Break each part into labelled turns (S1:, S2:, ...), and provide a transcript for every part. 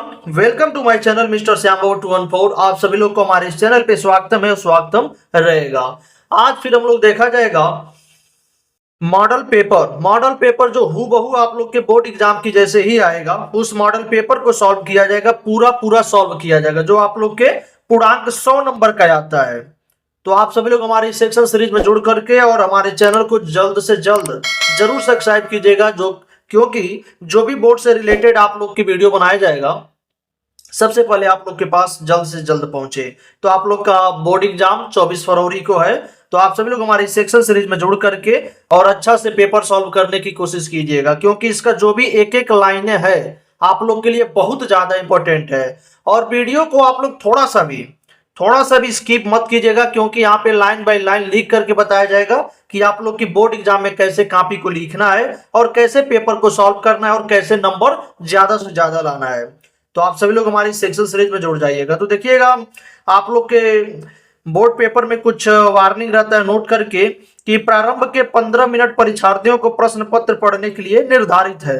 S1: Welcome to my channel mister Shyam 214। आप सभी लोग को हमारे इस चैनल पे स्वागतम है, स्वागतम रहेगा। आज फिर हम लोग देखा जाएगा मॉडल पेपर जो हूबहू आप लोग के बोर्ड एग्जाम की जैसे ही आएगा, उस मॉडल पेपर को सॉल्व किया जाएगा, पूरा सॉल्व किया जाएगा, जो आप लोग के पूर्णांक 100 नंबर का आता है। तो आप सभी लोग हमारे इस सेक्शन सीरीज में जुड़ करके और हमारे चैनल को जल्द से जल्द जरूर सब्सक्राइब कीजिएगा, क्योंकि जो भी बोर्ड से रिलेटेड आप लोग की वीडियो बनाया जाएगा सबसे पहले आप लोग के पास जल्द से जल्द पहुंचे। तो आप लोग का बोर्ड एग्जाम 24 फरवरी को है, तो आप सभी लोग हमारे सेक्शन सीरीज में जुड़ करके और अच्छा से पेपर सॉल्व करने की कोशिश कीजिएगा, क्योंकि इसका जो भी एक एक लाइनें है आप लोग के लिए बहुत ज्यादा इंपॉर्टेंट है। और वीडियो को आप लोग थोड़ा सा भी स्किप मत कीजिएगा, क्योंकि यहाँ पे लाइन बाय लाइन लिख करके बताया जाएगा कि आप लोग की बोर्ड एग्जाम में कैसे कॉपी को लिखना है और कैसे पेपर को सॉल्व करना है और कैसे नंबर ज्यादा से ज्यादा लाना है। तो आप सभी लोग हमारी सेक्शन सीरीज में जुड़ जाइएगा। तो देखिएगा, आप लोग के बोर्ड पेपर में कुछ वार्निंग रहता है, नोट करके कि प्रारंभ के 15 मिनट परीक्षार्थियों को प्रश्न पत्र पढ़ने के लिए निर्धारित है।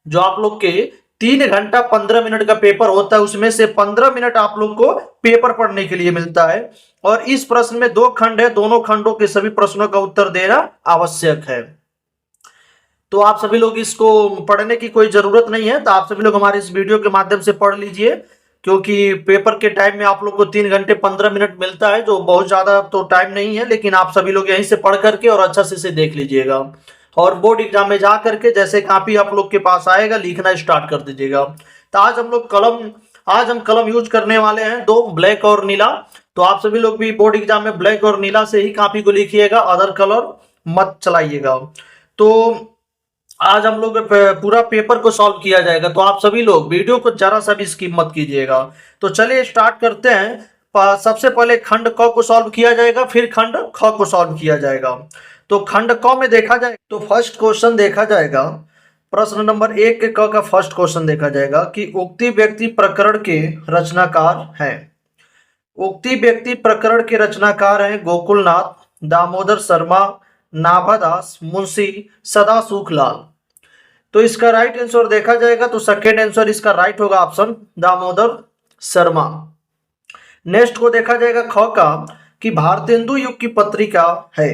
S1: जो आप लोग के 3 घंटा 15 मिनट का पेपर होता है, उसमें से 15 मिनट आप लोग को पेपर पढ़ने के लिए मिलता है। और इस प्रश्न में 2 खंड है, दोनों खंडों के सभी प्रश्नों का उत्तर देना आवश्यक है। तो आप सभी लोग इसको पढ़ने की कोई जरूरत नहीं है, तो आप सभी लोग हमारे इस वीडियो के माध्यम से पढ़ लीजिए, क्योंकि पेपर के टाइम में आप लोग को 3 घंटे 15 मिनट मिलता है, जो बहुत ज्यादा तो टाइम नहीं है, लेकिन आप सभी लोग यहीं से पढ़ करके और अच्छा से इसे देख लीजिएगा। और बोर्ड एग्जाम में जा करके जैसे कॉपी आप लोग के पास आएगा, लिखना स्टार्ट कर दीजिएगा। तो आज हम कलम यूज करने वाले हैं 2, ब्लैक और नीला। तो आप सभी लोग भी बोर्ड एग्जाम में ब्लैक और नीला से ही कॉपी को लिखिएगा, अदर कलर मत चलाइएगा। तो आज हम लोग पूरा पेपर को सॉल्व किया जाएगा, तो आप सभी लोग वीडियो को जरा सा भी स्किप मत कीजिएगा। तो चलिए स्टार्ट करते हैं। सबसे पहले खंड क को सॉल्व किया जाएगा, फिर खंड ख को सॉल्व किया जाएगा। तो खंड क में देखा जाए तो फर्स्ट क्वेश्चन देखा जाएगा, प्रश्न नंबर 1 के क का फर्स्ट क्वेश्चन देखा जाएगा कि उक्ति व्यक्ति प्रकरण के रचनाकार हैं। उक्ति व्यक्ति प्रकरण के रचनाकार हैं गोकुलनाथ, दामोदर शर्मा, नाभादास, मुंशी सदासुखलाल। तो इसका राइट आंसर देखा जाएगा तो सेकेंड आंसर इसका राइट होगा, ऑप्शन दामोदर शर्मा। नेक्स्ट को देखा जाएगा ख का कि भारतेंदु युग की पत्रिका है।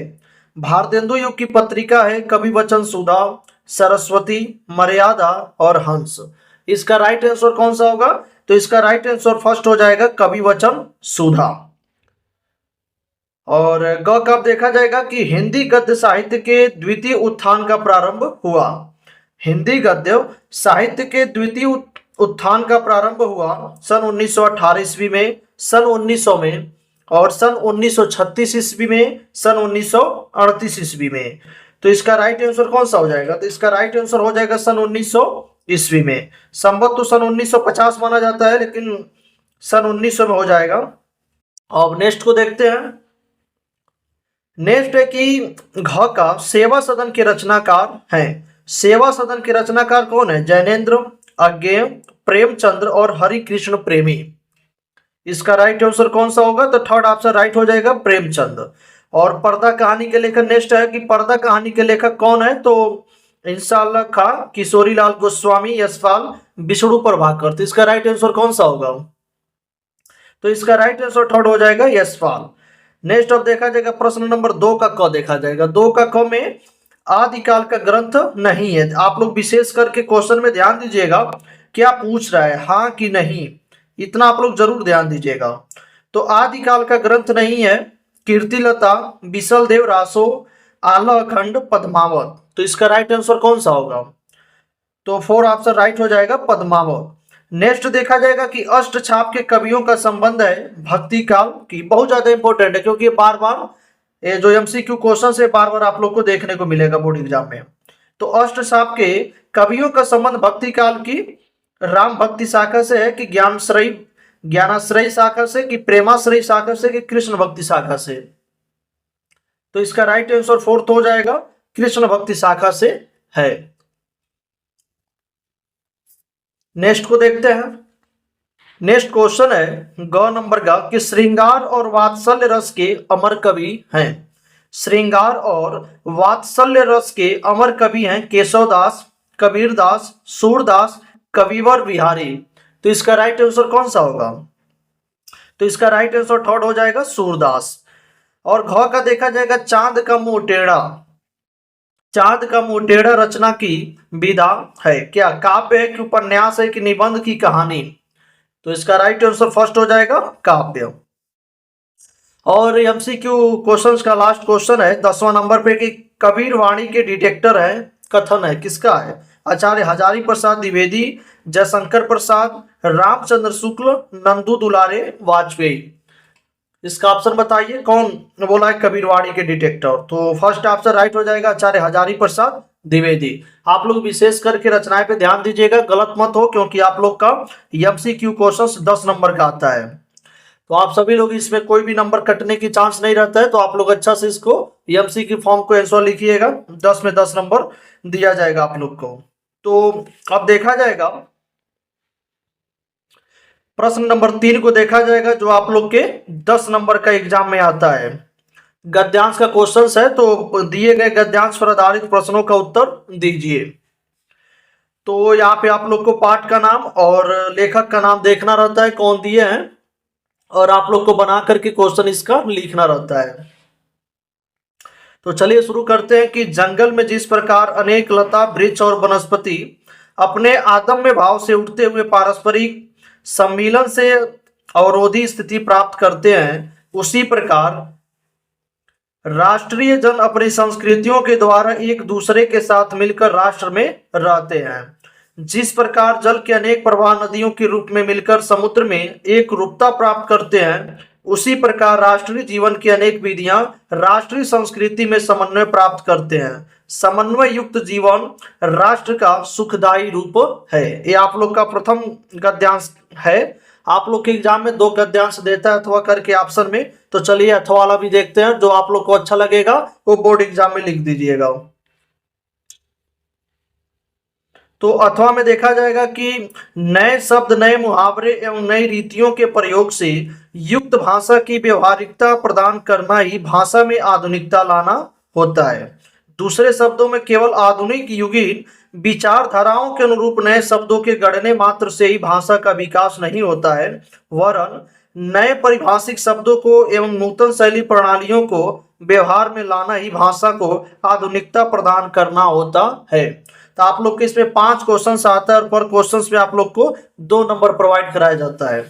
S1: भारतेंदु युग की पत्रिका है कवि वचन सुधा, सरस्वती, मर्यादा और हंस। इसका राइट आंसर कौन सा होगा? तो इसका राइट आंसर फर्स्ट हो जाएगा कवि वचन सुधा। और ग का देखा जाएगा कि हिंदी गद्य साहित्य के द्वितीय उत्थान का प्रारंभ हुआ। हिंदी गद्य साहित्य के द्वितीय उत्थान का प्रारंभ हुआ सन 1918 ईस्वी में, सन 1900 में, और सन 1936 ईस्वी में, सन 1938 ईस्वी में। तो इसका राइट आंसर कौन सा हो जाएगा? तो इसका राइट आंसर हो जाएगा सन 1900 ईस्वी में। संवत तो सन 1950 माना जाता है, लेकिन सन 1900 में हो जाएगा। अब नेक्स्ट को देखते हैं। नेक्स्ट है कि घ का सेवा सदन के रचनाकार हैं। सेवा सदन के रचनाकार कौन है? जैनेन्द्र, अज्ञेय, प्रेमचंद्र और हरि कृष्ण प्रेमी। इसका राइट आंसर कौन सा होगा? तो थर्ड ऑप्शन राइट हो जाएगा, प्रेमचंद। और पर्दा कहानी के लेखक नेक्स्ट है कि पर्दा कहानी के लेखक कौन है? तो इंशाल्लाह खा, किशोरीलाल गोस्वामी, यशपाल, विष्णु प्रभाकर। तो इसका राइट आंसर कौन सा होगा? तो इसका राइट आंसर थर्ड हो जाएगा, यशपाल। नेक्स्ट अब देखा जाएगा प्रश्न नंबर 2 का क देखा जाएगा। 2 का क में आदिकाल का ग्रंथ नहीं है। आप लोग विशेष करके क्वेश्चन में ध्यान दीजिएगा, क्या पूछ रहा है, हाँ कि नहीं, इतना आप लोग जरूर ध्यान दीजिएगा। तो आदिकाल का ग्रंथ नहीं है कीर्तिलता, बिसल देव रासो, आला अखंड, पद्मावत। तो इसका राइट आंसर कौन सा होगा? तो 4 ऑप्शन राइट हो जाएगा, पद्मावत। नेक्स्ट देखा जाएगा कि अष्टछाप के कवियों का संबंध है भक्ति काल की। बहुत ज्यादा इंपॉर्टेंट है, क्योंकि बार बार ये जो एमसीक्यू क्वेश्चन है बार बार आप लोग को देखने को मिलेगा बोर्ड एग्जाम में। तो अष्टछाप के कवियों का संबंध भक्ति काल की राम भक्ति शाखा से है कि ज्ञानाश्रयी शाखा से कि प्रेमाश्रयी शाखा से कि कृष्ण भक्ति शाखा से। तो इसका राइट आंसर फोर्थ हो जाएगा, कृष्ण भक्ति शाखा से है। नेक्स्ट को देखते हैं। नेक्स्ट क्वेश्चन है ग नंबर का कि श्रृंगार और वात्सल्य रस के अमर कवि हैं। श्रृंगार और वात्सल्य रस के अमर कवि हैं केशवदास, कबीरदास, सूरदास, कविवर बिहारी। तो इसका राइट आंसर कौन सा होगा? तो इसका राइट आंसर थर्ड हो जाएगा सूरदास। और घ का देखा जाएगा चांद का मुंह टेढ़ा। चांद का मुंह टेढ़ा रचना की विधा है क्या? काव्य है कि उपन्यास है कि निबंध की कहानी? तो इसका राइट आंसर फर्स्ट हो जाएगा काव्य। और एमसीक्यू क्वेश्चंस का लास्ट क्वेश्चन है 10वां नंबर पे कि कबीर वाणी के डिटेक्टर है कथन है किसका है? आचार्य हजारी प्रसाद द्विवेदी, जयशंकर प्रसाद, रामचंद्र शुक्ल, नंदू दुलारे, वाजपेयी। इसका ऑप्शन बताइए कौन बोला है कबीर वाणी के डिटेक्टर? तो फर्स्ट ऑप्शन राइट हो जाएगा आचार्य हजारी प्रसाद द्विवेदी। आप लोग विशेष करके रचनाएं पे ध्यान दीजिएगा, गलत मत हो, क्योंकि आप लोग का एमसीक्यू क्वेश्चन 10 नंबर का आता है। तो आप सभी लोग इसमें कोई भी नंबर कटने की चांस नहीं रहता है, तो आप लोग अच्छा से इसको एमसीक्यू फॉर्म को आंसर लिखिएगा, 10 में 10 नंबर दिया जाएगा आप लोग को। तो अब देखा जाएगा प्रश्न नंबर 3 को देखा जाएगा, जो आप लोग के 10 नंबर का एग्जाम में आता है। गद्यांश का क्वेश्चन है, तो दिए गए गद्यांश पर आधारित प्रश्नों का उत्तर दीजिए। तो यहाँ पे आप लोग को पाठ का नाम और लेखक का नाम देखना रहता है कौन दिए हैं, और आप लोग को बना करके क्वेश्चन इसका लिखना रहता है। तो चलिए शुरू करते हैं कि जंगल में जिस प्रकार अनेक लता वृक्ष और वनस्पति अपने आदम्य भाव से उठते हुए पारस्परिक सम्मिलन से अवरोधी स्थिति प्राप्त करते हैं, उसी प्रकार राष्ट्रीय जन अपनी संस्कृतियों के द्वारा एक दूसरे के साथ मिलकर राष्ट्र में रहते हैं। जिस प्रकार जल के अनेक प्रवाह नदियों के रूप में मिलकर समुद्र में एक रूपता प्राप्त करते हैं, उसी प्रकार राष्ट्रीय जीवन की अनेक विधियां राष्ट्रीय संस्कृति में समन्वय प्राप्त करते हैं। समन्वय युक्त जीवन राष्ट्र का सुखदायी रूप है। ये आप लोग का प्रथम गद्यांश है। आप लोग के एग्जाम में 2 गद्यांश देता है अथवा करके ऑप्शन में, तो चलिए अथवा वाला भी देखते हैं, जो आप लोग को अच्छा लगेगा वो बोर्ड एग्जाम में लिख दीजिएगा। तो अथवा में देखा जाएगा कि नए शब्द, नए मुहावरे एवं नई रीतियों के प्रयोग से युक्त भाषा की व्यवहारिकता प्रदान करना ही भाषा में आधुनिकता लाना होता है। दूसरे शब्दों में केवल आधुनिक युगीन विचारधाराओं के अनुरूप नए शब्दों के गढ़ने मात्र से ही भाषा का विकास नहीं होता है, वरन नए परिभाषिक शब्दों को एवं नूतन शैली प्रणालियों को व्यवहार में लाना ही भाषा को आधुनिकता प्रदान करना होता है। तो आप लोग के इसमें 5 क्वेश्चन आता है और पर क्वेश्चन में आप लोग को 2 नंबर प्रोवाइड कराया जाता है।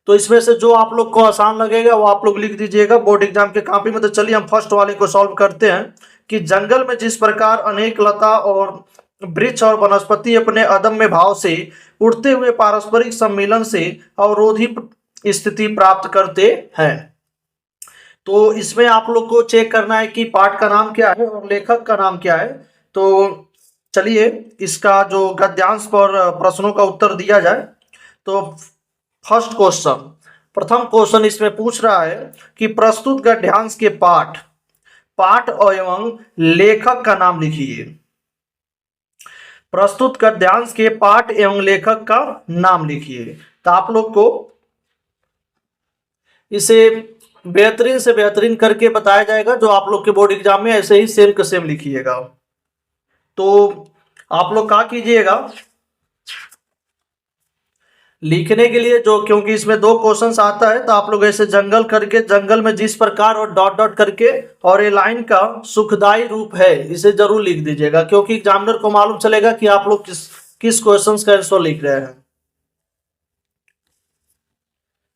S1: तो इसमें से जो आप लोग को आसान लगेगा वो आप लोग लिख दीजिएगा बोर्ड एग्जाम के कॉपी में। तो चलिए हम फर्स्ट वाले को सॉल्व करते हैं कि जंगल में जिस प्रकार अनेक लता और वृक्ष और वनस्पति अपने अदम्य भाव से उठते हुए पारस्परिक सम्मिलन से अवरोधी स्थिति प्राप्त करते हैं। तो इसमें आप लोग को चेक करना है कि पाठ का नाम क्या है और लेखक का नाम क्या है। तो चलिए इसका जो गद्यांश पर प्रश्नों का उत्तर दिया जाए। तो फर्स्ट क्वेश्चन, प्रथम क्वेश्चन इसमें पूछ रहा है कि प्रस्तुत गद्यांश के पाठ एवं लेखक का नाम लिखिए। प्रस्तुत गद्यांश के पाठ एवं लेखक का नाम लिखिए। तो आप लोग को इसे बेहतरीन से बेहतरीन करके बताया जाएगा, जो आप लोग के बोर्ड एग्जाम में ऐसे ही सेम का सेम लिखिएगा। तो आप लोग क्या कीजिएगा, लिखने के लिए जो, क्योंकि इसमें 2 क्वेश्चंस आता है, तो आप लोग ऐसे जंगल करके, जंगल में जिस प्रकार और डॉट डॉट करके और ये लाइन का सुखदायी रूप है, इसे जरूर लिख दीजिएगा, क्योंकि एग्जामिनर को मालूम चलेगा कि आप लोग किस क्वेश्चंस का आंसर लिख रहे हैं।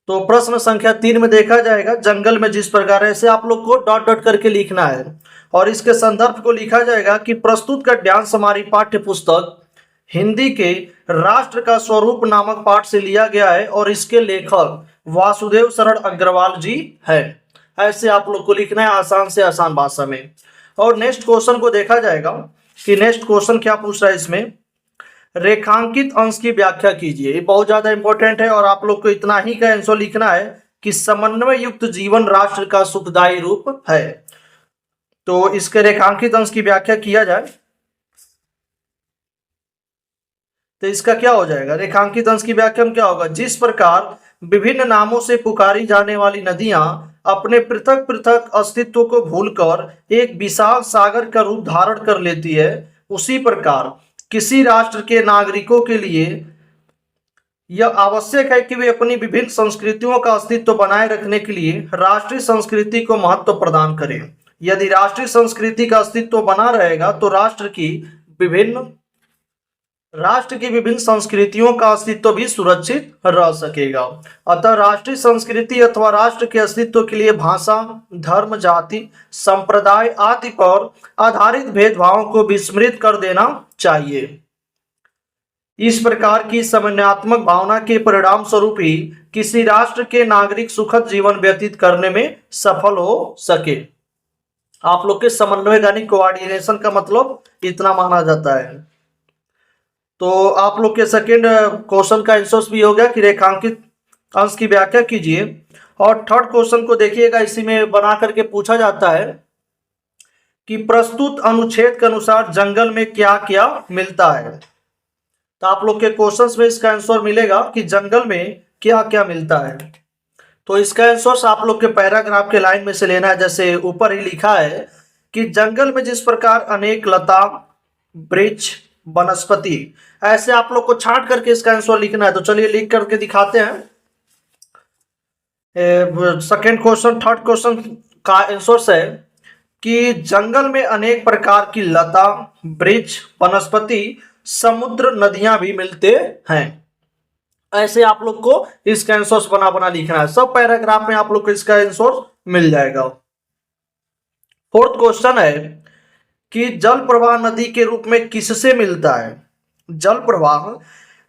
S1: तो प्रश्न संख्या 3 में देखा जाएगा जंगल में जिस प्रकार, ऐसे आप लोग को डॉट डॉट करके लिखना है और इसके संदर्भ को लिखा जाएगा कि प्रस्तुत गद्यांश हमारी पाठ्य पुस्तक हिंदी के राष्ट्र का स्वरूप नामक पाठ से लिया गया है और इसके लेखक वासुदेव शरण अग्रवाल जी है। ऐसे आप लोग को लिखना है आसान से आसान भाषा में। और नेक्स्ट क्वेश्चन को देखा जाएगा कि नेक्स्ट क्वेश्चन क्या पूछ रहा है इसमें, रेखांकित अंश की व्याख्या कीजिए। ये बहुत ज्यादा इंपॉर्टेंट है और आप लोग को इतना ही का आंसर लिखना है कि समन्वय युक्त जीवन राष्ट्र का सुखदायी रूप है। तो इसके रेखांकित अंश की व्याख्या किया जाए तो इसका क्या हो जाएगा, रेखांकित अंश की व्याख्या में क्या होगा, जिस प्रकार विभिन्न नामों से पुकारी जाने वाली नदियां अपने पृथक पृथक अस्तित्व को भूलकर एक विशाल सागर का रूप धारण कर लेती है, उसी प्रकार किसी राष्ट्र के नागरिकों के लिए यह आवश्यक है कि वे अपनी विभिन्न संस्कृतियों का अस्तित्व बनाए रखने के लिए राष्ट्रीय संस्कृति को महत्व प्रदान करें। यदि राष्ट्रीय संस्कृति का अस्तित्व बना रहेगा तो राष्ट्र की विभिन्न संस्कृतियों का अस्तित्व भी सुरक्षित रह सकेगा। अतः राष्ट्रीय संस्कृति अथवा राष्ट्र के अस्तित्व के लिए भाषा, धर्म, जाति, संप्रदाय आदि पर आधारित भेदभावों को विस्मृत कर देना चाहिए। इस प्रकार की समन्वयात्मक भावना के परिणाम स्वरूप ही किसी राष्ट्र के नागरिक सुखद जीवन व्यतीत करने में सफल हो सके। आप लोग के समन्वय यानी कोऑर्डिनेशन का मतलब इतना माना जाता है। तो आप लोग के सेकेंड क्वेश्चन का आंसर भी हो गया कि रेखांकित अंश की व्याख्या कीजिए। और थर्ड क्वेश्चन को देखिएगा, इसी में बना करके पूछा जाता है कि प्रस्तुत अनुच्छेद के अनुसार जंगल में क्या क्या मिलता है। तो आप लोग के क्वेश्चंस में इसका आंसर मिलेगा कि जंगल में क्या क्या मिलता है। तो इसका आंसर आप लोग के पैराग्राफ के लाइन में से लेना है। जैसे ऊपर ही लिखा है कि जंगल में जिस प्रकार अनेक लता, वृक्ष, वनस्पति, ऐसे आप लोग को छांट करके इसका आंसर लिखना है। तो चलिए लिख करके दिखाते हैं। सेकेंड क्वेश्चन, थर्ड क्वेश्चन का आंसर है कि जंगल में अनेक प्रकार की लता, वृक्ष, वनस्पति, समुद्र, नदियां भी मिलते हैं। ऐसे आप लोग को इसका आंसर बना बना लिखना है। सब पैराग्राफ में आप लोग को इसका आंसर मिल जाएगा। फोर्थ क्वेश्चन है कि जल प्रवाह नदी के रूप में किससे मिलता है। जल प्रवाह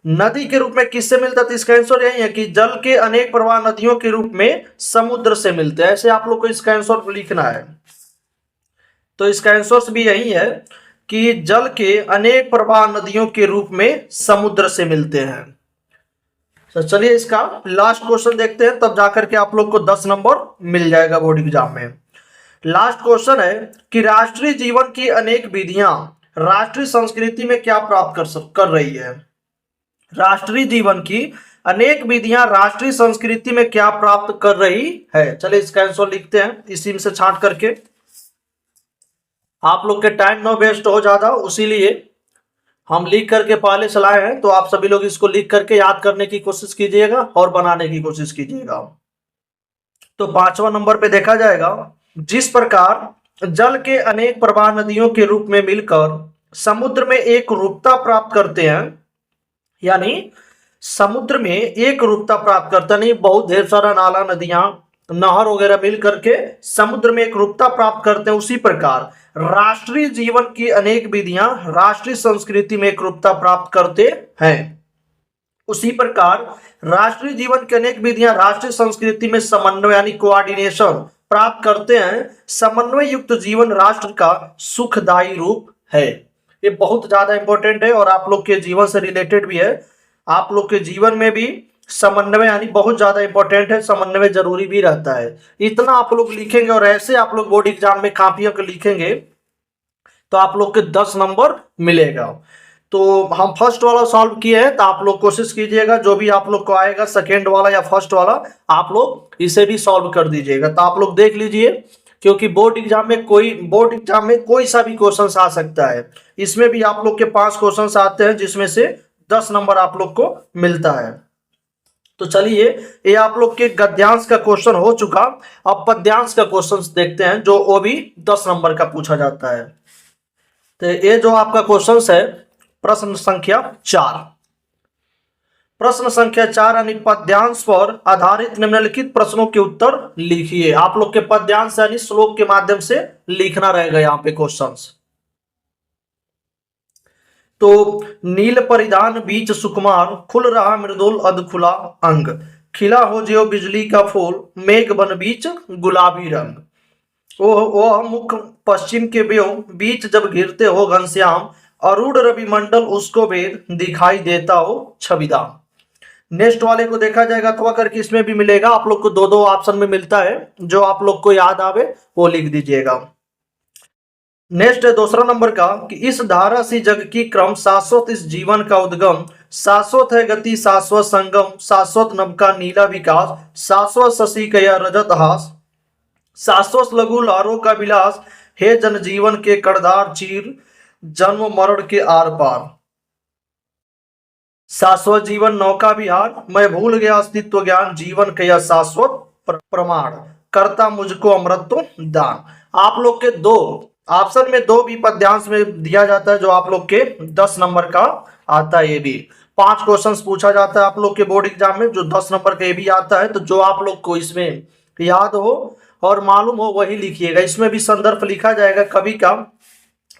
S1: नदी के रूप में किससे मिलता है। तो इसका आंसर यही है कि जल के अनेक प्रवाह नदियों के रूप में समुद्र से मिलते हैं। ऐसे आप लोग को इसका आंसर लिखना है। तो इसका आंसर भी यही है कि जल के अनेक प्रवाह नदियों के रूप में समुद्र से मिलते हैं। तो चलिए इसका लास्ट क्वेश्चन देखते हैं, तब जाकर के आप लोग को 10 नंबर मिल जाएगा बोर्ड एग्जाम में। लास्ट क्वेश्चन है कि राष्ट्रीय जीवन की अनेक विधियां राष्ट्रीय संस्कृति में क्या प्राप्त कर रही है। राष्ट्रीय जीवन की अनेक विधियां राष्ट्रीय संस्कृति में क्या प्राप्त कर रही है। चलिए इसका आंसर लिखते हैं इसी में से छांट करके। आप लोग के टाइम नो वेस्ट हो ज्यादा, उसीलिए हम लिख करके पहले चलाए हैं। तो आप सभी लोग इसको लिख करके याद करने की कोशिश कीजिएगा और बनाने की कोशिश कीजिएगा। तो 5वां नंबर पे देखा जाएगा, जिस प्रकार जल के अनेक प्रवाह नदियों के रूप में मिलकर समुद्र में एक रूपता प्राप्त करते हैं, यानी समुद्र में एक रूपता प्राप्त करता नहीं, बहुत ढेर सारा नाला, नदियां, नहर वगैरह मिल करके समुद्र में एक रूपता प्राप्त करते हैं, उसी प्रकार राष्ट्रीय जीवन की अनेक विधियां राष्ट्रीय संस्कृति में एक रूपता प्राप्त करते हैं। उसी प्रकार राष्ट्रीय जीवन की अनेक विधियां राष्ट्रीय संस्कृति में समन्वय यानी कोऑर्डिनेशन प्राप्त करते हैं। समन्वय युक्त जीवन राष्ट्र का सुखदायी रूप है। ये बहुत ज्यादा इंपॉर्टेंट है और आप लोग के जीवन से रिलेटेड भी है। आप लोग के जीवन में भी समन्वय यानी बहुत ज्यादा इंपॉर्टेंट है, समन्वय जरूरी भी रहता है। इतना आप लोग लिखेंगे और ऐसे आप लोग बोर्ड एग्जाम में कापियों को लिखेंगे तो आप लोग के 10 नंबर मिलेगा। तो हम फर्स्ट वाला सॉल्व किए हैं, तो आप लोग कोशिश कीजिएगा जो भी आप लोग को आएगा सेकेंड वाला या फर्स्ट वाला, आप लोग इसे भी सॉल्व कर दीजिएगा। तो आप लोग देख लीजिए, क्योंकि बोर्ड एग्जाम में कोई सा भी क्वेश्चन आ सकता है। इसमें भी आप लोग के 5 क्वेश्चन आते हैं, जिसमें से 10 नंबर आप लोग को मिलता है। तो चलिए ये आप लोग के गद्यांश का क्वेश्चन हो चुका। अब पद्यांश का क्वेश्चन देखते हैं, जो वो भी 10 नंबर का पूछा जाता है। तो ये जो आपका क्वेश्चन है प्रश्न संख्या 4। प्रश्न संख्या 4 यानी पद्यांश पर आधारित निम्नलिखित प्रश्नों के उत्तर लिखिए। आप लोग के पद्यांश यानी श्लोक के माध्यम से लिखना रहेगा यहाँ पे क्वेश्चंस। तो नील परिधान बीच सुकुमार, खुल रहा मृदुल अधखुला अंग, खिला हो ज्यो बिजली का फूल, मेघ बन बीच गुलाबी रंग। वो मुख पश्चिम के व्योम, बीच जब घिरते हो घनश्याम, अरूढ़ रवि मंडल उसको भेद, दिखाई देता हो छविदाम। नेक्स्ट वाले को देखा जाएगा अथवा करके इसमें भी मिलेगा। आप लोग को 2-2 ऑप्शन में मिलता है, जो आप लोग को याद आवे वो लिख दीजिएगा। नेक्स्ट है दूसरा नंबर का कि इस धारा सी जग की क्रम, शाश्वत इस जीवन का उद्गम, शाश्वत है गति शाश्वत संगम, शाश्वत नभ का नीला विकास, शाश्वत शशि कया रजत हास, शाश्वत लघु लहरों का विलास, हे जनजीवन के करदार चीर, जन्म मरण के आर पार। शाश्वत जीवन नौका विहार, मैं भूल गया अस्तित्व ज्ञान, जीवन का यह शाश्वत प्रमाण, करता मुझको अमृतत्व दान। आप लोग के दो ऑप्शन में दो भी पद्यांश में दिया जाता है, जो आप लोग के 10 नंबर का आता है। ये भी 5 क्वेश्चंस पूछा जाता है आप लोग के बोर्ड एग्जाम में, जो 10 नंबर का ये भी आता है। तो जो आप लोग को इसमें याद हो और मालूम हो वही लिखिएगा। इसमें भी संदर्भ लिखा जाएगा कवि का।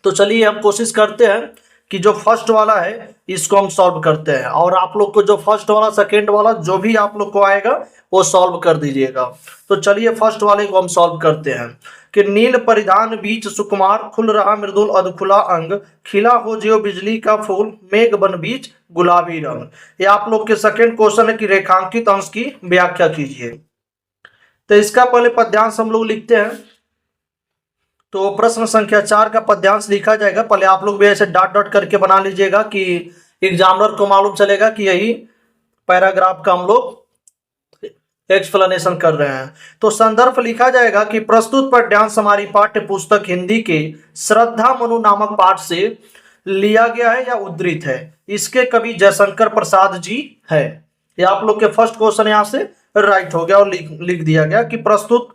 S1: तो चलिए हम कोशिश करते हैं कि जो फर्स्ट वाला है इसको हम सॉल्व करते हैं, और आप लोग को जो फर्स्ट वाला सेकंड वाला जो भी आप लोग को आएगा वो सॉल्व कर दीजिएगा। तो चलिए फर्स्ट वाले को हम सॉल्व करते हैं कि नील परिधान बीच सुकुमार, खुल रहा मृदुल अधखुला अंग, खिला हो ज्यों बिजली का फूल, मेघ बन बीच गुलाबी रंग। ये आप लोग के सेकंड क्वेश्चन है कि रेखांकित अंश की व्याख्या कीजिए। तो इसका पहले पद्यांश हम लोग लिखते हैं। तो प्रश्न संख्या 4 का पद्यांश लिखा जाएगा। पहले आप लोग भी ऐसे डॉट डॉट करके बना लीजिएगा कि एग्जामिनर को मालूम चलेगा कि यही पैराग्राफ का हम लोग एक्सप्लेनेशन कर रहे हैं। तो संदर्भ लिखा जाएगा कि प्रस्तुत पद्यांश हमारी पाठ्य पुस्तक हिंदी के श्रद्धा मनु नामक पाठ से लिया गया है या उद्धृत है। इसके कवि जयशंकर प्रसाद जी है। ये आप लोग के फर्स्ट क्वेश्चन यहाँ से राइट हो गया और लिख दिया गया कि प्रस्तुत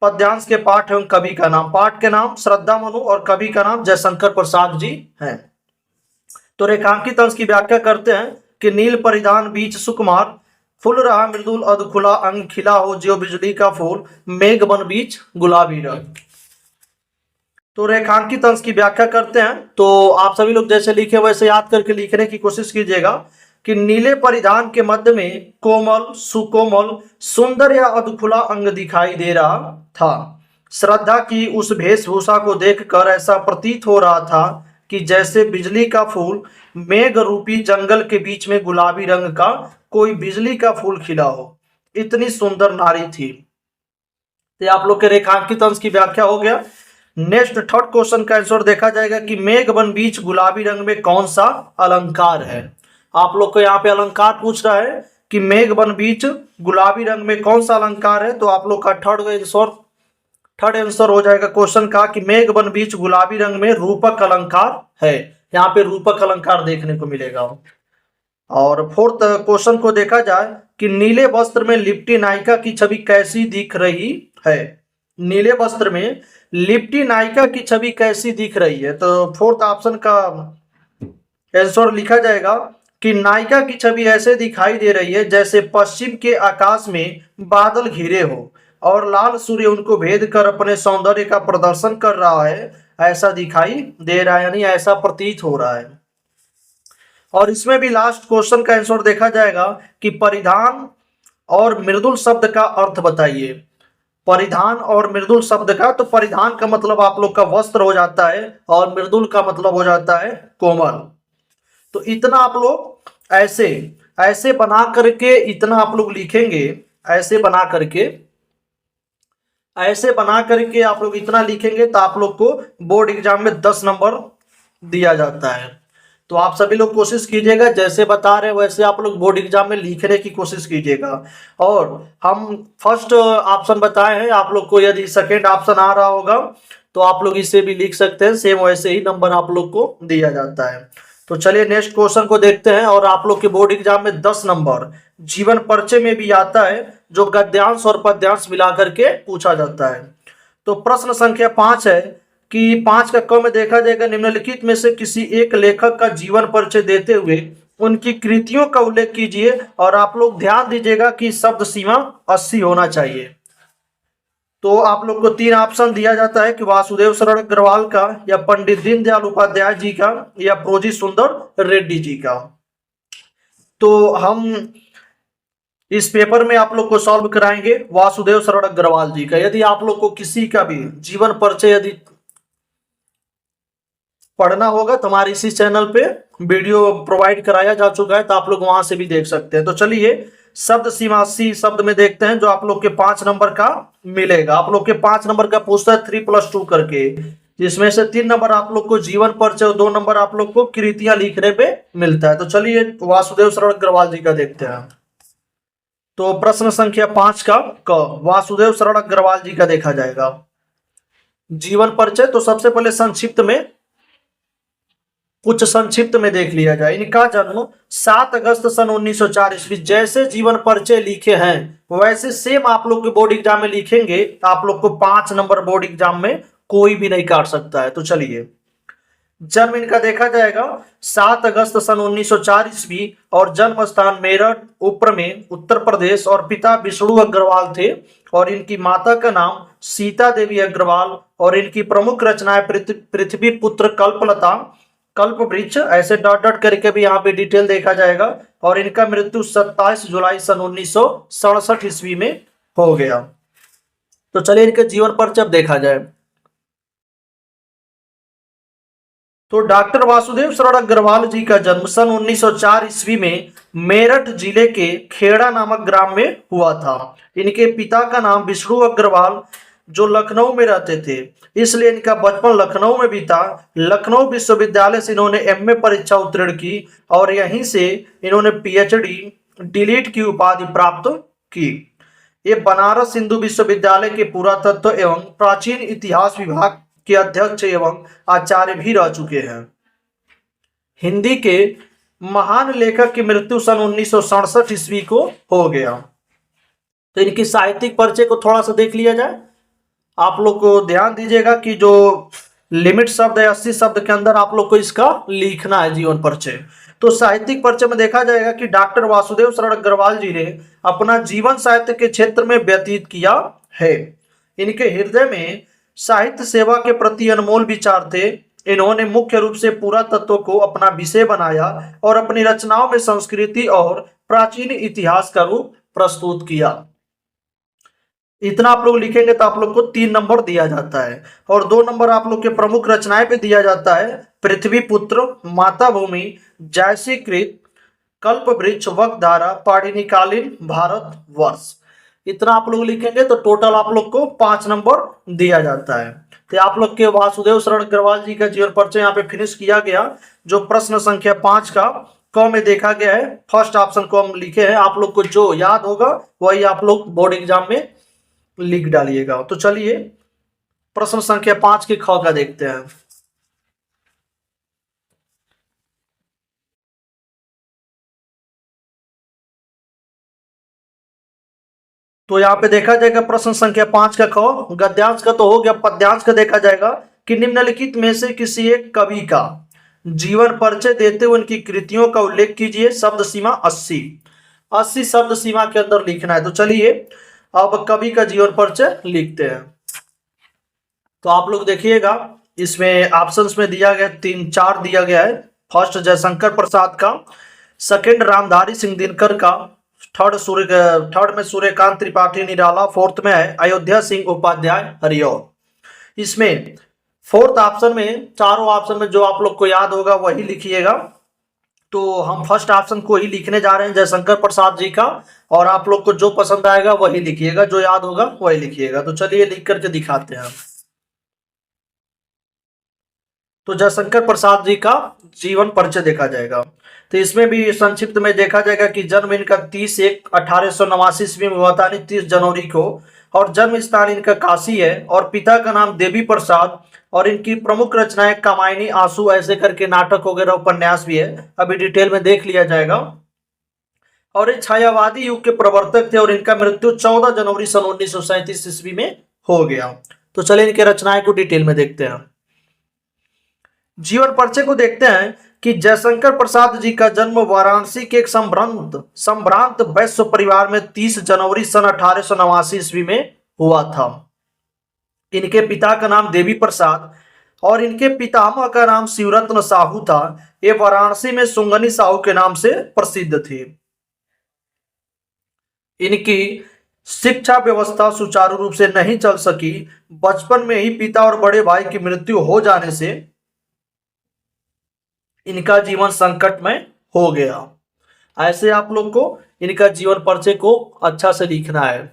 S1: पद्यांश के पाठ एवं कवि का नाम, पाठ के नाम श्रद्धा मनु और कवि का नाम जयशंकर प्रसाद जी हैं। तो रेखांकित अंश की व्याख्या करते हैं कि नील परिधान बीच सुकुमार, फुल रहा मृदुल अधखुला अंग, खिला हो ज्यों बिजली का फूल, मेघ बन बीच गुलाबी रंग। तो रेखांकित अंश की व्याख्या करते हैं। तो आप सभी लोग जैसे लिखे वैसे याद करके लिखने की कोशिश कीजिएगा कि नीले परिधान के मध्य में कोमल, सुकोमल, सुंदर या अधखुला अंग दिखाई दे रहा था। श्रद्धा की उस वेशभूषा को देखकर ऐसा प्रतीत हो रहा था कि जैसे बिजली का फूल मेघ रूपी जंगल के बीच में गुलाबी रंग का कोई बिजली का फूल खिला हो, इतनी सुंदर नारी थी। तो आप लोग के रेखांकित अंश की व्याख्या हो गया। नेक्स्ट थर्ड क्वेश्चन का आंसर देखा जाएगा कि मेघ बन बीच गुलाबी रंग में कौन सा अलंकार है। आप लोग को यहाँ पे अलंकार पूछ रहा है कि मेघ बन बीच गुलाबी रंग में कौन सा अलंकार है। तो आप लोग का थर्ड आंसर हो जाएगा क्वेश्चन का कि मेघ बन बीच गुलाबी रंग में रूपक अलंकार है। यहाँ पे रूपक अलंकार देखने को मिलेगा। और फोर्थ क्वेश्चन को देखा जाए कि नीले वस्त्र में लिपटी नायिका की छवि कैसी दिख रही है। नीले वस्त्र में लिपटी नायिका की छवि कैसी दिख रही है। तो फोर्थ ऑप्शन का आंसर लिखा जाएगा कि नायिका की छवि ऐसे दिखाई दे रही है जैसे पश्चिम के आकाश में बादल घिरे हो और लाल सूर्य उनको भेद कर अपने सौंदर्य का प्रदर्शन कर रहा है, ऐसा दिखाई दे रहा है, यानी ऐसा प्रतीत हो रहा है। और इसमें भी लास्ट क्वेश्चन का आंसर देखा जाएगा कि परिधान और मृदुल शब्द का अर्थ बताइए। परिधान और मृदुल शब्द का, तो परिधान का मतलब आप लोग का वस्त्र हो जाता है और मृदुल का मतलब हो जाता है कोमल। तो इतना आप लोग ऐसे ऐसे बना करके इतना आप लोग लिखेंगे, ऐसे बना करके आप लोग इतना लिखेंगे तो आप लोग को बोर्ड एग्जाम में 10 नंबर दिया जाता है। तो आप सभी लोग कोशिश कीजिएगा जैसे बता रहे हैं वैसे आप लोग बोर्ड एग्जाम में लिखने की कोशिश कीजिएगा। और हम फर्स्ट ऑप्शन बताए हैं, आप लोग को यदि सेकेंड ऑप्शन आ रहा होगा तो आप लोग इसे भी लिख सकते हैं, सेम वैसे ही नंबर आप लोग को दिया जाता है। तो चलिए नेक्स्ट क्वेश्चन को देखते हैं। और आप लोग के बोर्ड एग्जाम में 10 नंबर जीवन परिचय में भी आता है, जो गद्यांश और पद्यांश मिला करके पूछा जाता है। तो प्रश्न संख्या 5 है कि 5 का क में देखा जाएगा निम्नलिखित में से किसी एक लेखक का जीवन परिचय देते हुए उनकी कृतियों का उल्लेख कीजिए। और आप लोग ध्यान दीजिएगा कि शब्द सीमा 80 होना चाहिए। तो आप लोग को 3 ऑप्शन दिया जाता है कि वासुदेव शरण अग्रवाल का, या पंडित दीनदयाल उपाध्याय जी का, या प्रोजी सुंदर रेड्डी जी का। तो हम इस पेपर में आप लोग को सॉल्व कराएंगे वासुदेव शरण अग्रवाल जी का। यदि आप लोग को किसी का भी जीवन परिचय यदि पढ़ना होगा तो हमारे इसी चैनल पे वीडियो प्रोवाइड कराया जा चुका है, तो आप लोग वहां से भी देख सकते हैं। तो चलिए शब्द सीमा 80 शब्द में देखते हैं, जो आप लोग के 5 नंबर का मिलेगा। आप लोग के 5 नंबर का पूछता है 3+2 करके, जिसमें से 3 नंबर आप लोग को जीवन परिचय और 2 नंबर आप लोग को कृतियां लिखने पे मिलता है। तो चलिए वासुदेव शरण अग्रवाल जी का देखते हैं। तो प्रश्न संख्या 5 का वासुदेव शरण अग्रवाल जी का देखा जाएगा जीवन परिचय। तो सबसे पहले संक्षिप्त में कुछ संक्षिप्त में देख लिया जाए। इनका जन्म 7 अगस्त सन 1904 ईस्वी। जैसे जीवन परिचय लिखे हैं वैसे सेम आप लोग के बोर्ड एग्जाम में लिखेंगे, तो आप लोग को 5 नंबर बोर्ड एग्जाम में कोई भी नहीं काट सकता है। तो चलिए, जन्म इनका देखा जाएगा 7 अगस्त सन 1904 ईस्वी और जन्म स्थान मेरठ उप्र में उत्तर प्रदेश, और पिता विष्णु अग्रवाल थे और इनकी माता का नाम सीता देवी अग्रवाल, और इनकी प्रमुख रचनाएं पृथ्वी पुत्र, कल्पलता, कल्प वृक्ष, ऐसे डॉट डॉट करके भी यहाँ पे डिटेल देखा जाएगा। और इनका मृत्यु 27 जुलाई सन 1967 ईस्वी में हो गया। तो चलिए इनके जीवन पर जब देखा जाए तो डॉक्टर वासुदेव शरण अग्रवाल जी का जन्म सन 1904 ईस्वी में मेरठ जिले के खेड़ा नामक ग्राम में हुआ था। इनके पिता का नाम विष्णु अग्रवाल जो लखनऊ में रहते थे, इसलिए इनका बचपन लखनऊ में बीता। लखनऊ विश्वविद्यालय से इन्होंने एमए परीक्षा उत्तीर्ण की और यहीं से इन्होंने पीएचडी डीलिट की उपाधि प्राप्त की। ये बनारस हिंदू विश्वविद्यालय के पुरातत्व एवं प्राचीन इतिहास विभाग के अध्यक्ष एवं आचार्य भी रह चुके हैं। हिंदी के महान लेखक की मृत्यु सन 1967 ईस्वी को हो गया। तो इनकी साहित्यिक परिचय को थोड़ा सा देख लिया जाए। आप लोग को ध्यान दीजिएगा कि जो लिमिट शब्द है 80 शब्द के अंदर आप लोग को इसका लिखना है जीवन परिचय। तो साहित्यिक परिचय में देखा जाएगा कि डॉक्टर वासुदेव शरण अग्रवाल जी ने अपना जीवन साहित्य के क्षेत्र में व्यतीत किया है। इनके हृदय में साहित्य सेवा के प्रति अनमोल विचार थे। इन्होंने मुख्य रूप से पुरातत्व को अपना विषय बनाया और अपनी रचनाओं में संस्कृति और प्राचीन इतिहास का रूप प्रस्तुत किया। इतना आप लोग लिखेंगे तो आप लोग को 3 नंबर दिया जाता है, और 2 नंबर आप लोग के प्रमुख रचनाएं पे दिया जाता है। पृथ्वी पुत्र, माता भूमि, जयसीकृत, कल्प वृक्ष, वक्धारा, पाणिनिकालीन भारत वर्ष। इतना आप लोग लिखेंगे तो टोटल आप लोग को 5 नंबर दिया जाता है। तो आप लोग के वासुदेव शरण अग्रवाल जी का जीवन परिचय यहाँ पे फिनिश किया गया। जो प्रश्न संख्या 5 का क में देखा गया है, फर्स्ट ऑप्शन को हम लिखे हैं। आप लोग को जो याद होगा वही आप लोग बोर्ड एग्जाम में लिख डालिएगा। तो चलिए प्रश्न संख्या 5 के ख का देखते हैं। तो यहाँ पे देखा जाएगा प्रश्न संख्या 5 का ख, गद्यांश का तो हो गया। पद्यांश का देखा जाएगा कि निम्नलिखित में से किसी एक कवि का जीवन परिचय देते हुए उनकी कृतियों का उल्लेख कीजिए। शब्द सीमा 80 शब्द सीमा के अंदर लिखना है। तो चलिए अब कवि का जीवन परिचय लिखते हैं। तो आप लोग देखिएगा इसमें ऑप्शंस में दिया गया 3-4 दिया गया है। फर्स्ट जयशंकर प्रसाद का, सेकंड रामधारी सिंह दिनकर का, थर्ड में सूर्यकांत त्रिपाठी निराला, फोर्थ में है अयोध्या सिंह उपाध्याय हरिऔर। इसमें फोर्थ ऑप्शन में, चारों ऑप्शन में जो आप लोग को याद होगा वही लिखिएगा। तो हम फर्स्ट ऑप्शन को ही लिखने जा रहे हैं, जयशंकर प्रसाद जी का, और आप लोग को जो पसंद आएगा वही लिखिएगा, जो याद होगा वही लिखिएगा। तो चलिए लिख करके दिखाते हैं। तो जयशंकर प्रसाद जी का जीवन परिचय देखा जाएगा। तो इसमें भी संक्षिप्त में देखा जाएगा कि जन्म इनका 30/1/1889 ईस्वी में हुआ था, 30 जनवरी को, और जन्म स्थान इनका काशी है, और पिता का नाम देवी प्रसाद, और इनकी प्रमुख रचनाएं कामायनी, आंसू, ऐसे करके नाटक वगैरह उपन्यास भी है, अभी डिटेल में देख लिया जाएगा। और ये छायावादी युग के प्रवर्तक थे, और इनका मृत्यु 14 जनवरी सन 1937 ईस्वी में हो गया। तो चलिए इनके रचनाएं को डिटेल में देखते हैं। जीवन परिचय को देखते हैं कि जयशंकर प्रसाद जी का जन्म वाराणसी के एक संभ्रांत वैश्य परिवार में 30 जनवरी सन 1889 ईस्वी में हुआ था। इनके पिता का नाम देवी प्रसाद और इनके पितामह का नाम शिवरत्न साहू था। ये वाराणसी में सुंगनी साहू के नाम से प्रसिद्ध थे। इनकी शिक्षा व्यवस्था सुचारू रूप से नहीं चल सकी। बचपन में ही पिता और बड़े भाई की मृत्यु हो जाने से इनका जीवन संकट में हो गया। ऐसे आप लोग को इनका जीवन परिचय को अच्छा से लिखना है।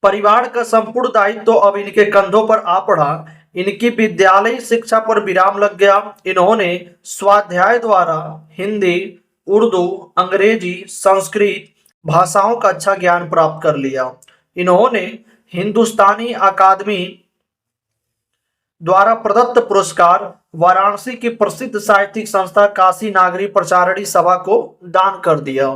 S1: परिवार का संपूर्ण दायित्व तो अब इनके कंधों पर आ पड़ा। इनकी विद्यालय शिक्षा पर विराम लग गया। इन्होंने स्वाध्याय द्वारा हिंदी, उर्दू, अंग्रेजी, संस्कृत भाषाओं का अच्छा ज्ञान प्राप्त कर लिया। इन्होंने हिंदुस्तानी अकादमी द्वारा प्रदत्त पुरस्कार वाराणसी की प्रसिद्ध साहित्यिक संस्था काशी नागरी प्रचारणी सभा को दान कर दिया।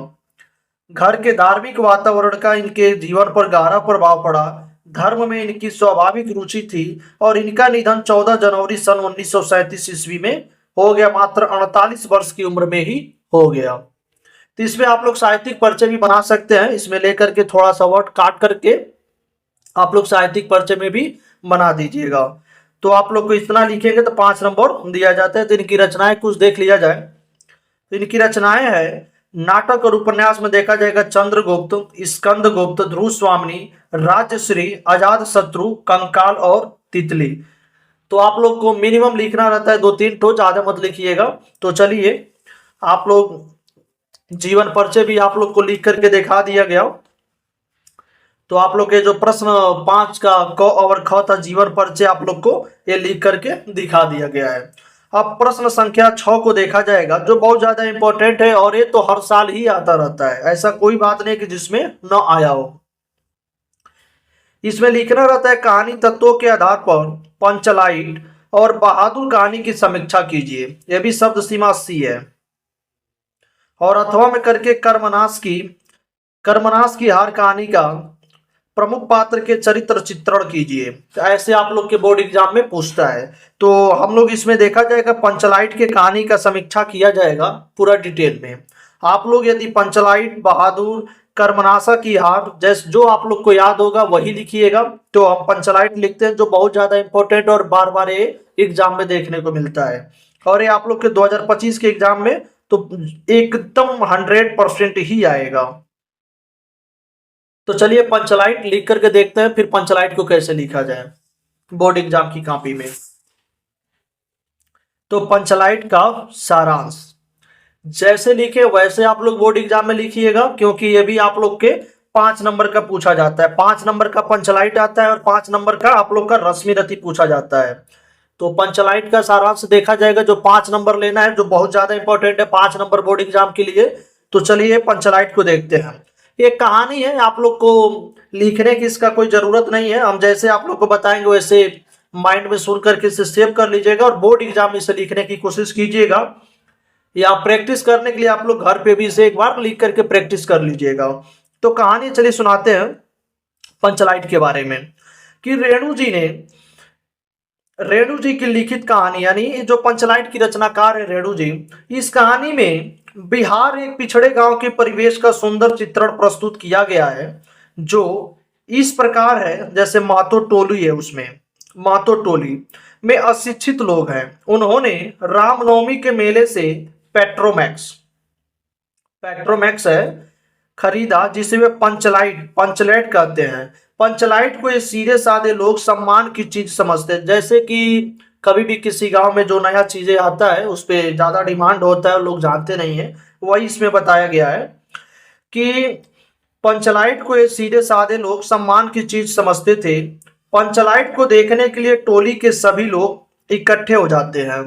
S1: घर के धार्मिक वातावरण का इनके जीवन पर गहरा प्रभाव पड़ा। धर्म में इनकी स्वाभाविक रुचि थी और इनका निधन 14 जनवरी सन 1937 ईस्वी में हो गया, मात्र 48 वर्ष की उम्र में ही हो गया। तो इसमें आप लोग साहित्यिक परिचय भी बना सकते हैं, इसमें लेकर के थोड़ा सा वर्ड काट करके आप लोग साहित्यिक परिचय में भी बना दीजिएगा। तो आप लोग को इतना लिखेंगे तो 5 नंबर दिया जाता है। तो इनकी रचनाएं कुछ देख लिया जाए। तो इनकी रचनाएं है, नाटक और उपन्यास में देखा जाएगा चंद्रगुप्त, स्कंदगुप्त, ध्रुव स्वामिनी, राजश्री, अजात शत्रु, कंकाल और तितली। तो आप लोग को मिनिमम लिखना रहता है 2-3 ठो, ज्यादा मत लिखिएगा। तो चलिए आप लोग जीवन परिचय भी आप लोग को लिख करके दिखा दिया गया। तो आप लोग के जो प्रश्न 5 का क और ख था जीवन परिचय आप लोग को ये लिख करके दिखा दिया गया है। अब प्रश्न संख्या 6 को देखा जाएगा, जो बहुत ज्यादा इंपॉर्टेंट है और ये तो हर साल ही आता रहता है, ऐसा कोई बात नहीं कि जिसमें न आया हो। इसमें लिखना रहता है कहानी तत्वों के आधार पर पंचलाइट और बहादुर कहानी की समीक्षा कीजिए। यह भी शब्द सीमा सी है। और अथवा में करके कर्मनाश की हार कहानी का प्रमुख पात्र के चरित्र चित्रण कीजिए। तो ऐसे आप लोग के बोर्ड एग्जाम में पूछता है। तो हम लोग इसमें देखा जाएगा पंचलाइट के कहानी का समीक्षा किया जाएगा पूरा डिटेल में। आप लोग यदि पंचलाइट, बहादुर, कर्मनाशा की हार जैसे जो आप लोग को याद होगा वही लिखिएगा। तो हम पंचलाइट लिखते हैं, जो बहुत ज्यादा इंपॉर्टेंट और बार बार ये एग्जाम में देखने को मिलता है। और ये आप लोग के 2025 के एग्जाम में तो एकदम 100% ही आएगा। तो चलिए पंचलाइट लिख करके देखते हैं फिर पंचलाइट को कैसे लिखा जाए बोर्ड एग्जाम की कॉपी में। तो पंचलाइट का सारांश जैसे लिखे वैसे आप लोग बोर्ड एग्जाम में लिखिएगा, क्योंकि ये भी आप लोग के 5 नंबर का पूछा जाता है। 5 नंबर का पंचलाइट आता है और 5 नंबर का आप लोग का रश्मि रथी पूछा जाता है। तो पंचलाइट का सारांश देखा जाएगा, जो 5 नंबर लेना है, जो बहुत ज्यादा इंपॉर्टेंट है 5 नंबर बोर्ड एग्जाम के लिए। तो चलिए पंचलाइट को देखते हैं। एक कहानी है, आप लोग को लिखने की इसका कोई जरूरत नहीं है, हम जैसे आप लोग को बताएंगे वैसे माइंड में सुन करके इसे सेव कर लीजिएगा और बोर्ड एग्जाम में इसे लिखने की कोशिश कीजिएगा, या प्रैक्टिस करने के लिए आप लोग घर पे भी इसे एक बार लिख करके प्रैक्टिस कर लीजिएगा। तो कहानी चलिए सुनाते हैं पंचलाइट के बारे में कि रेणु जी की लिखित कहानी, यानी जो पंचलाइट की रचनाकार है रेणु जी, इस कहानी में बिहार एक पिछड़े गांव के परिवेश का सुंदर चित्रण प्रस्तुत किया गया है, जो इस प्रकार है जैसे महतो टोली है, उसमें महतो टोली में अशिक्षित लोग हैं। उन्होंने रामनवमी के मेले से पेट्रोमैक्स है खरीदा, जिसे वे पंचलाइट कहते हैं। पंचलाइट को ये सीधे साधे लोग सम्मान की चीज समझते हैं, जैसे कि कभी भी किसी गांव में जो नया चीजें आता है उस पर ज्यादा डिमांड होता है और लोग जानते नहीं है, वही इसमें बताया गया है कि पंचलाइट को ये सीधे साधे लोग सम्मान की चीज समझते थे। पंचलाइट को देखने के लिए टोली के सभी लोग इकट्ठे हो जाते हैं।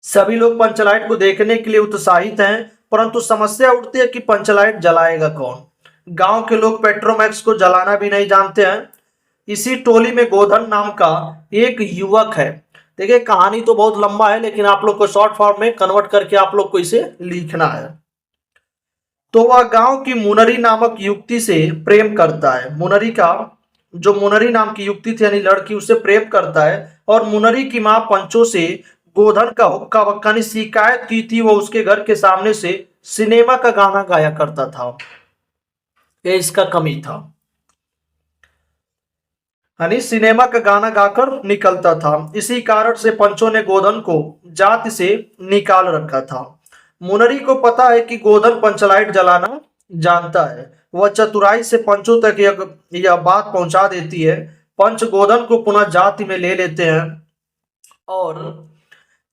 S1: सभी लोग पंचलाइट को देखने के लिए उत्साहित हैं, परंतु समस्या उठती है कि पंचलाइट जलाएगा कौन। गांव के लोग पेट्रोमैक्स को जलाना भी नहीं जानते हैं। इसी टोली में गोधन नाम का एक युवक है। देखिए कहानी तो बहुत लंबा है, लेकिन आप लोग को शॉर्ट फॉर्म में कन्वर्ट करके आप लोग को इसे लिखना है। तो वह गांव की मुनरी नामक युवती से प्रेम करता है। मुनरी नाम की युवती थी, यानी लड़की, उससे प्रेम करता है। और मुनरी की मां पंचों से गोधन का हुक्का बक्का ने शिकायत की थी, वो उसके घर के सामने से सिनेमा का गाना गाया करता था। ये इसका कमी था, यानी सिनेमा का गाना गाकर निकलता था। इसी कारण से पंचों ने गोधन को जाति से निकाल रखा था। मुनरी को पता है कि गोधन पंचलाइट जलाना जानता है। वह चतुराई से पंचों तक यह बात पहुंचा देती है। पंच गोधन को पुनः जाति में ले लेते हैं और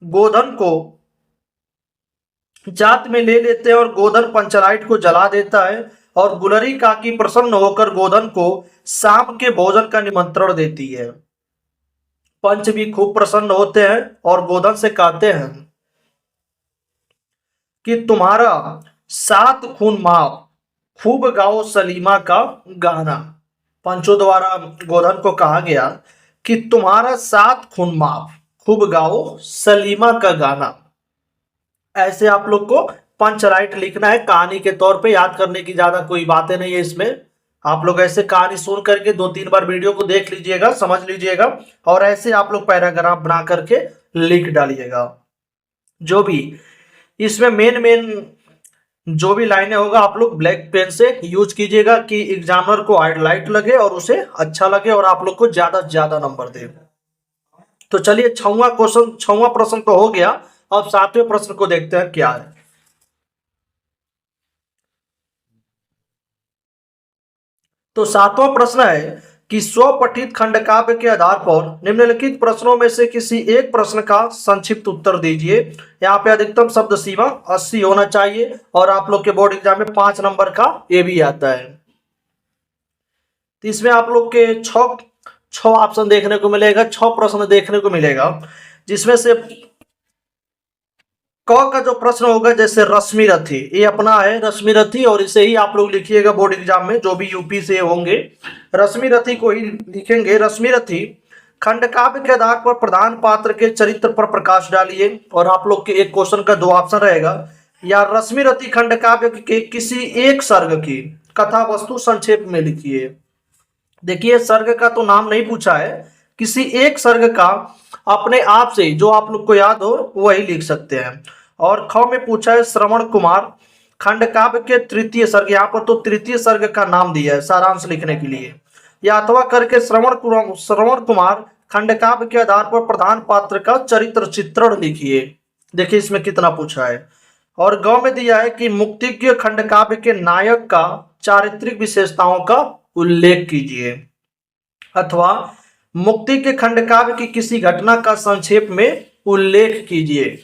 S1: गोधन पंचलाइट को जला देता है। और गुलरी काकी प्रसन्न होकर गोधन को शाम के भोजन का निमंत्रण देती है। पंच भी खूब प्रसन्न होते हैं और गोधन से कहते हैं कि तुम्हारा 7 खून माफ, खूब गाओ सलीमा का गाना। पंचों द्वारा गोधन को कहा गया कि तुम्हारा 7 खून माफ, खूब गाओ सलीमा का गाना। ऐसे आप लोग को पंच राइट लिखना है, कहानी के तौर पे, याद करने की ज्यादा कोई बातें नहीं है इसमें। आप लोग ऐसे कहानी सुन करके 2-3 बार वीडियो को देख लीजिएगा, समझ लीजिएगा, और ऐसे आप लोग पैराग्राफ बना करके लिख डालिएगा। जो भी इसमें मेन मेन जो भी लाइनें होगा आप लोग ब्लैक पेन से यूज कीजिएगा कि एग्जामिनर को हाईलाइट लगे और उसे अच्छा लगे और आप लोग को ज्यादा से ज्यादा नंबर दे। तो चलिए छठवां प्रश्न तो हो गया। अब 7वें प्रश्न को देखते हैं क्या है। तो 7वां प्रश्न है कि स्वपठित खंडकाव्य के आधार पर निम्नलिखित प्रश्नों में से किसी एक प्रश्न का संक्षिप्त उत्तर दीजिए। यहाँ पे अधिकतम शब्द सीमा 80 होना चाहिए और आप लोग के बोर्ड एग्जाम में 5 नंबर का ये भी आता है। तो इसमें आप लोग के छह ऑप्शन देखने को मिलेगा, 6 प्रश्न देखने को मिलेगा, जिसमें से क का जो प्रश्न होगा जैसे रश्मि रथी, ये अपना है रश्मि रथी, और इसे ही आप लोग लिखिएगा बोर्ड एग्जाम में जो भी यूपी से होंगे, रश्मि रथी को ही लिखेंगे। रश्मि रथी खंडकाव्य के आधार पर प्रधान पात्र के चरित्र पर प्रकाश डालिए, और आप लोग के एक क्वेश्चन का 2 ऑप्शन रहेगा, या रश्मि रथी खंडकाव्य के किसी एक सर्ग की कथा वस्तु संक्षेप में लिखिए। देखिए सर्ग का तो नाम नहीं पूछा है, किसी एक सर्ग का अपने आप से जो आप लोग को याद हो वही लिख सकते हैं। और ख में पूछा है श्रवण कुमार खंडकाव्य के तृतीय सर्ग, यहाँ पर तो तृतीय सर्ग का नाम दिया है सारांश लिखने के लिए, या अथवा करके श्रवण कुमार खंडकाव्य के आधार पर प्रधान पात्र का चरित्र चित्रण लिखिए। देखिए इसमें कितना पूछा है। और ग में दिया है कि मुक्तिज्ञ खंडकाव्य के नायक का चारित्रिक विशेषताओं का उल्लेख कीजिए, अथवा मुक्ति के खंडकाव्य की किसी घटना का संक्षेप में उल्लेख कीजिए।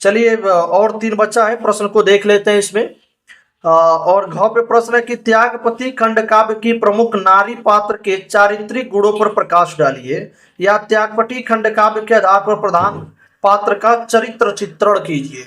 S1: चलिए और 3 बचा है, प्रश्न को देख लेते हैं इसमें। और घ पे प्रश्न है कि त्यागपति खंडकाव्य की प्रमुख नारी पात्र के चारित्रिक गुणों पर प्रकाश डालिए, या त्यागपति खंडकाव्य के आधार पर प्रधान पात्र का चरित्र चित्रण कीजिए।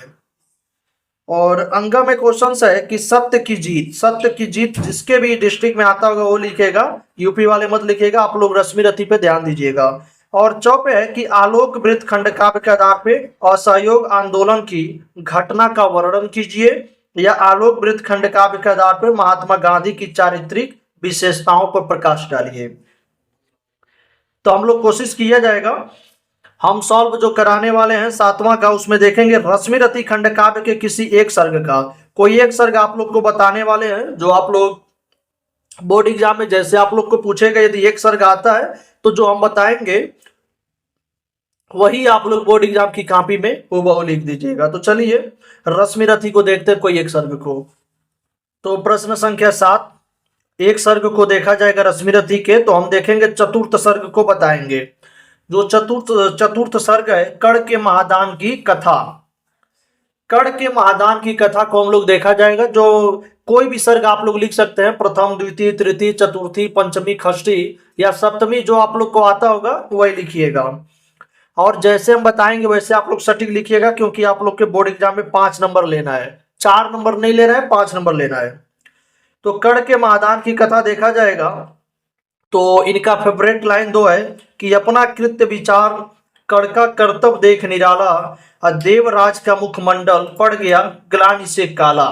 S1: और अंग में क्वेश्चन है कि सत्य की जीत जिसके भी डिस्ट्रिक्ट में आता होगा वो लिखेगा, यूपी वाले मत लिखेगा, आप लोग रश्मि रथी पे ध्यान दीजिएगा। और 4 पे है कि आलोक वृत्त खंडकाव्य के आधार पे असहयोग आंदोलन की घटना का वर्णन कीजिए, या आलोक वृत्त खंडकाव्य के आधार पर महात्मा गांधी की चारित्रिक विशेषताओं पर प्रकाश डालिए। तो हम लोग कोशिश किया जाएगा, हम सॉल्व जो कराने वाले हैं 7वां का, उसमें देखेंगे रश्मि रथी खंडकाव्य के किसी एक सर्ग का, कोई एक सर्ग आप लोग को बताने वाले हैं जो आप लोग बोर्ड एग्जाम में जैसे आप लोग को पूछेगा, यदि एक सर्ग आता है तो जो हम बताएंगे वही आप लोग बोर्ड एग्जाम की कॉपी में वो लिख दीजिएगा। तो चलिए रश्मि रथी को देखते हैं कोई एक सर्ग को। तो प्रश्न संख्या 7, एक सर्ग को देखा जाएगा रश्मि रथी के, तो हम देखेंगे चतुर्थ सर्ग को बताएंगे। जो चतुर्थ सर्ग है कर्ण के महादान की कथा, कर्ण के महादान की कथा को हम लोग देखा जाएगा। जो कोई भी सर्ग आप लोग लिख सकते हैं, प्रथम द्वितीय तृतीय चतुर्थी पंचमी षष्ठी या सप्तमी, जो आप लोग को आता होगा वही लिखिएगा। और जैसे हम बताएंगे वैसे आप लोग सटीक लिखिएगा, क्योंकि आप लोग के बोर्ड एग्जाम में 5 नंबर लेना है, 4 नंबर नहीं लेना है, 5 नंबर लेना है। तो कर्ण के महादान की कथा देखा जाएगा तो इनका फेवरेट लाइन 2 है कि अपना कृत्य विचार कर्ण का कर्तव्य देख निराला, देवराज का मुखमंडल पड़ गया ग्लानि से काला।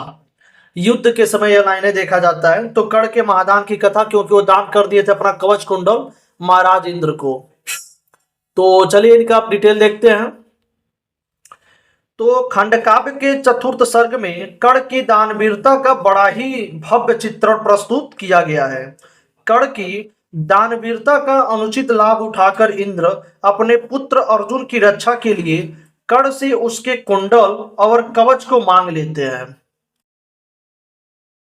S1: युद्ध के समय यह लाइनें देखा जाता है। तो कर्ण के महादान की कथा, क्योंकि वो दान कर दिए थे अपना कवच कुंडल महाराज इंद्र को। तो चलिए इनका आप डिटेल देखते हैं। तो खंडकाव्य के चतुर्थ सर्ग में कर्ण की दानवीरता का बड़ा ही भव्य चित्रण प्रस्तुत किया गया है। कर्ण की दानवीरता का अनुचित लाभ उठाकर इंद्र अपने पुत्र अर्जुन की रक्षा के लिए कर्ण से उसके कुंडल और कवच को मांग लेते हैं।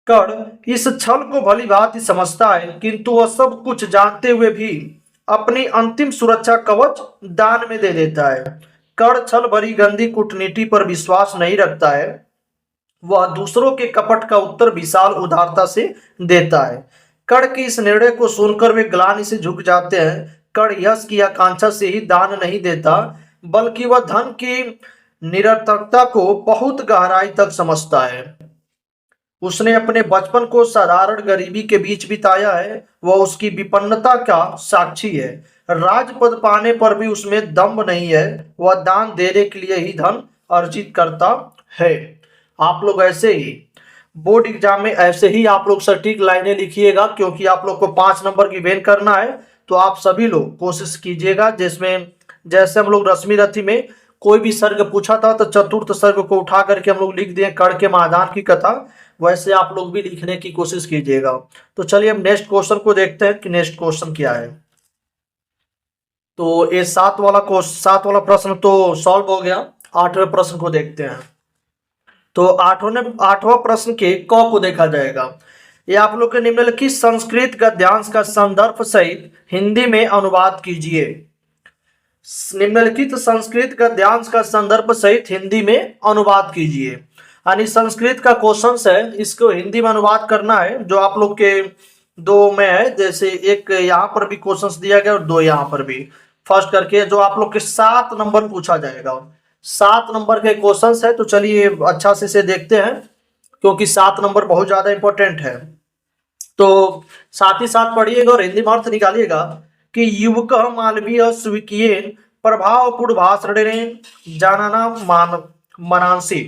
S1: कर्ण इस छल को भली भांति समझता है, किंतु वह सब कुछ जानते हुए भी अपनी अंतिम सुरक्षा कवच दान में दे देता है। कर्ण छल भरी गंदी कूटनीति पर विश्वास नहीं रखता है, वह दूसरों के कपट का उत्तर विशाल उदारता से देता है। कर्ण की इस निर्णय को सुनकर वे ग्लानि से झुक जाते हैं। कर्ण यश की आकांक्षा से ही दान नहीं देता, बल्कि वह धन की निरर्थकता को बहुत गहराई तक समझता है। उसने अपने बचपन को साधारण गरीबी के बीच बिताया है, वह उसकी विपन्नता का साक्षी है। राजपद पाने पर भी उसमें दम्भ नहीं है, वह दान देने के लिए ही धन अर्जित करता है। आप लोग ऐसे ही बोर्ड एग्जाम में ऐसे ही आप लोग सटीक लाइनें लिखिएगा, क्योंकि आप लोग को 5 नंबर की वेन करना है। तो आप सभी लोग कोशिश कीजिएगा, जिसमें जैसे हम लोग रश्मि रथी में कोई भी सर्ग पूछा था तो चतुर्थ सर्ग को उठा करके हम लोग लिख दिए कर्ण के महादान की कथा, वैसे आप लोग भी लिखने की कोशिश कीजिएगा। तो चलिए हम नेक्स्ट क्वेश्चन को देखते हैं कि नेक्स्ट क्वेश्चन क्या है। तो ये 7 वाला प्रश्न तो सॉल्व हो गया। 8वें प्रश्न को देखते हैं। तो 8वां प्रश्न के क को देखा जाएगा। ये आप लोग के निम्नलिखित संस्कृत गद्यांश का संदर्भ सहित हिंदी में अनुवाद कीजिए। निम्नलिखित संस्कृत गद्यांश का संदर्भ सहित हिंदी में अनुवाद कीजिए। यानी संस्कृत का क्वेश्चन है, इसको हिंदी में अनुवाद करना है, जो आप लोग के 2 में है। जैसे एक यहाँ पर भी क्वेश्चंस दिया गया और 2 यहाँ पर भी। फर्स्ट करके जो आप लोग के 7 नंबर पूछा जाएगा, 7 नंबर के क्वेश्चंस है। तो चलिए अच्छा से इसे देखते हैं, क्योंकि 7 नंबर बहुत ज्यादा इंपॉर्टेंट है। तो साथ ही साथ पढ़िएगा और हिंदी में अर्थ निकालिएगा कि युवक मालवीय स्वीकीय प्रभावपूर्ण भाषणेन जानना मनांसि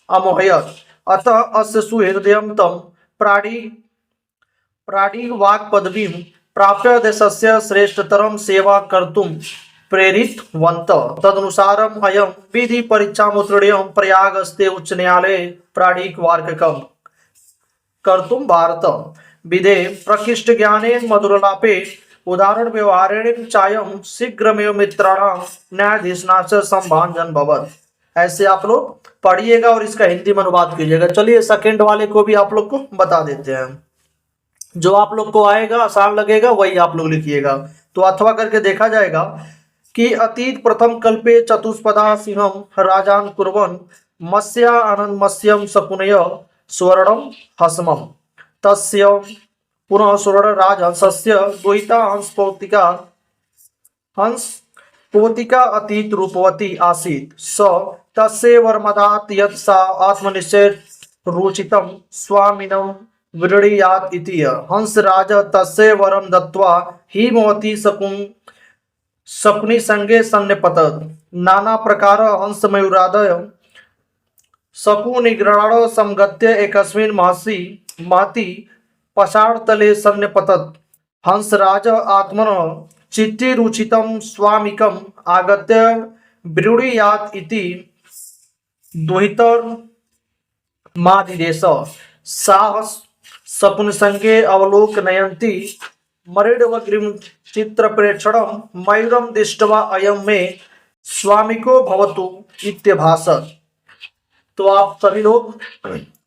S1: अमोहयत अतः अस्य सुहृदयं तं प्राणी वाक् पदवीं प्राप्य देशस्य श्रेष्ठतरं सेवा कर्तुं प्रेरितवन्तः। तदनुसारम् अयं विधि परीक्षामुत्तीर्णः प्रयागस्ते उच्च न्यायालये प्राणिक वार्ककम् कर्तुं भारत विदे प्रकृष्ट ज्ञानेन मधुरलापे उदाहरण व्यवहारेण चायं शीघ्रमेव मित्राणां न्यायाधीशनाच संभाजन भवत्। ऐसे आप लोग पढ़िएगा और इसका हिंदी में अनुवाद कीजिएगा। चलिए सेकंड वाले को भी आप लोग को बता देते हैं। जो आप लोग को आएगा आसान लगेगा वही आप लोग लिखिएगा। तो अथवा करके देखा जाएगा कि अतीत प्रथम कल्पे चतुष्पदा सिंहम राजान कुर्वन् मत्स्या आनंद मत्स्यम सपुनय स्वर्णम हसमम तस्य पुनः स्वर्ण राजहंसस्य दुहिता हंस पोतिका अतीत रूपवती आसीत् स तस्य वर्मदात् यत् सा आत्मनिश्चय रुचितं स्वामिनं वृणीयात् इति हंसराज तस्य वरं दत्त्वा हिमवती शकुनि संगे सन्निपतत् नाना प्रकार हंसमयूरादय शकुनिग्रहाण समगत्य एकस्मिन् महति पषाणतले सन्निपतत् हंसराज आत्मनः चित्ते रुचितं स्वामिकम् आगत्य वृणीयात् इति दुहितर्मादिदेश साहस शकुनिसंगे अवलोकनयन्ति मरेडवग्रिं चित्रप्रेक्षणं मयूरं दृष्ट्वा अयं मे स्वामिको भवतु इत्यभाषत। तो आप सभी लोग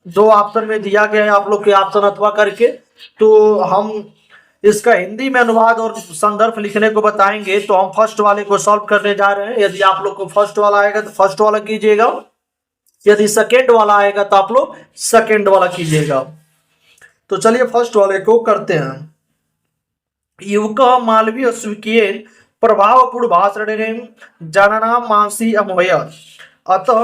S1: जो ऑप्शन में दिया गया है आप लोग के ऑप्शन अथवा करके, तो हम इसका हिंदी में अनुवाद और संदर्भ लिखने को बताएंगे। तो हम फर्स्ट वाले को सॉल्व करने जा रहे हैं। यदि आप लोग को फर्स्ट वाला आएगा तो फर्स्ट वाला कीजिएगा, यदि सेकेंड वाला आएगा तो आप लोग सेकेंड वाला कीजिएगा। तो चलिए फर्स्ट वाले को करते हैं। युवक मालवीय स्वीकीय प्रभावपूर्ण भाषणेन जानना मानसी अमोहयत् अतः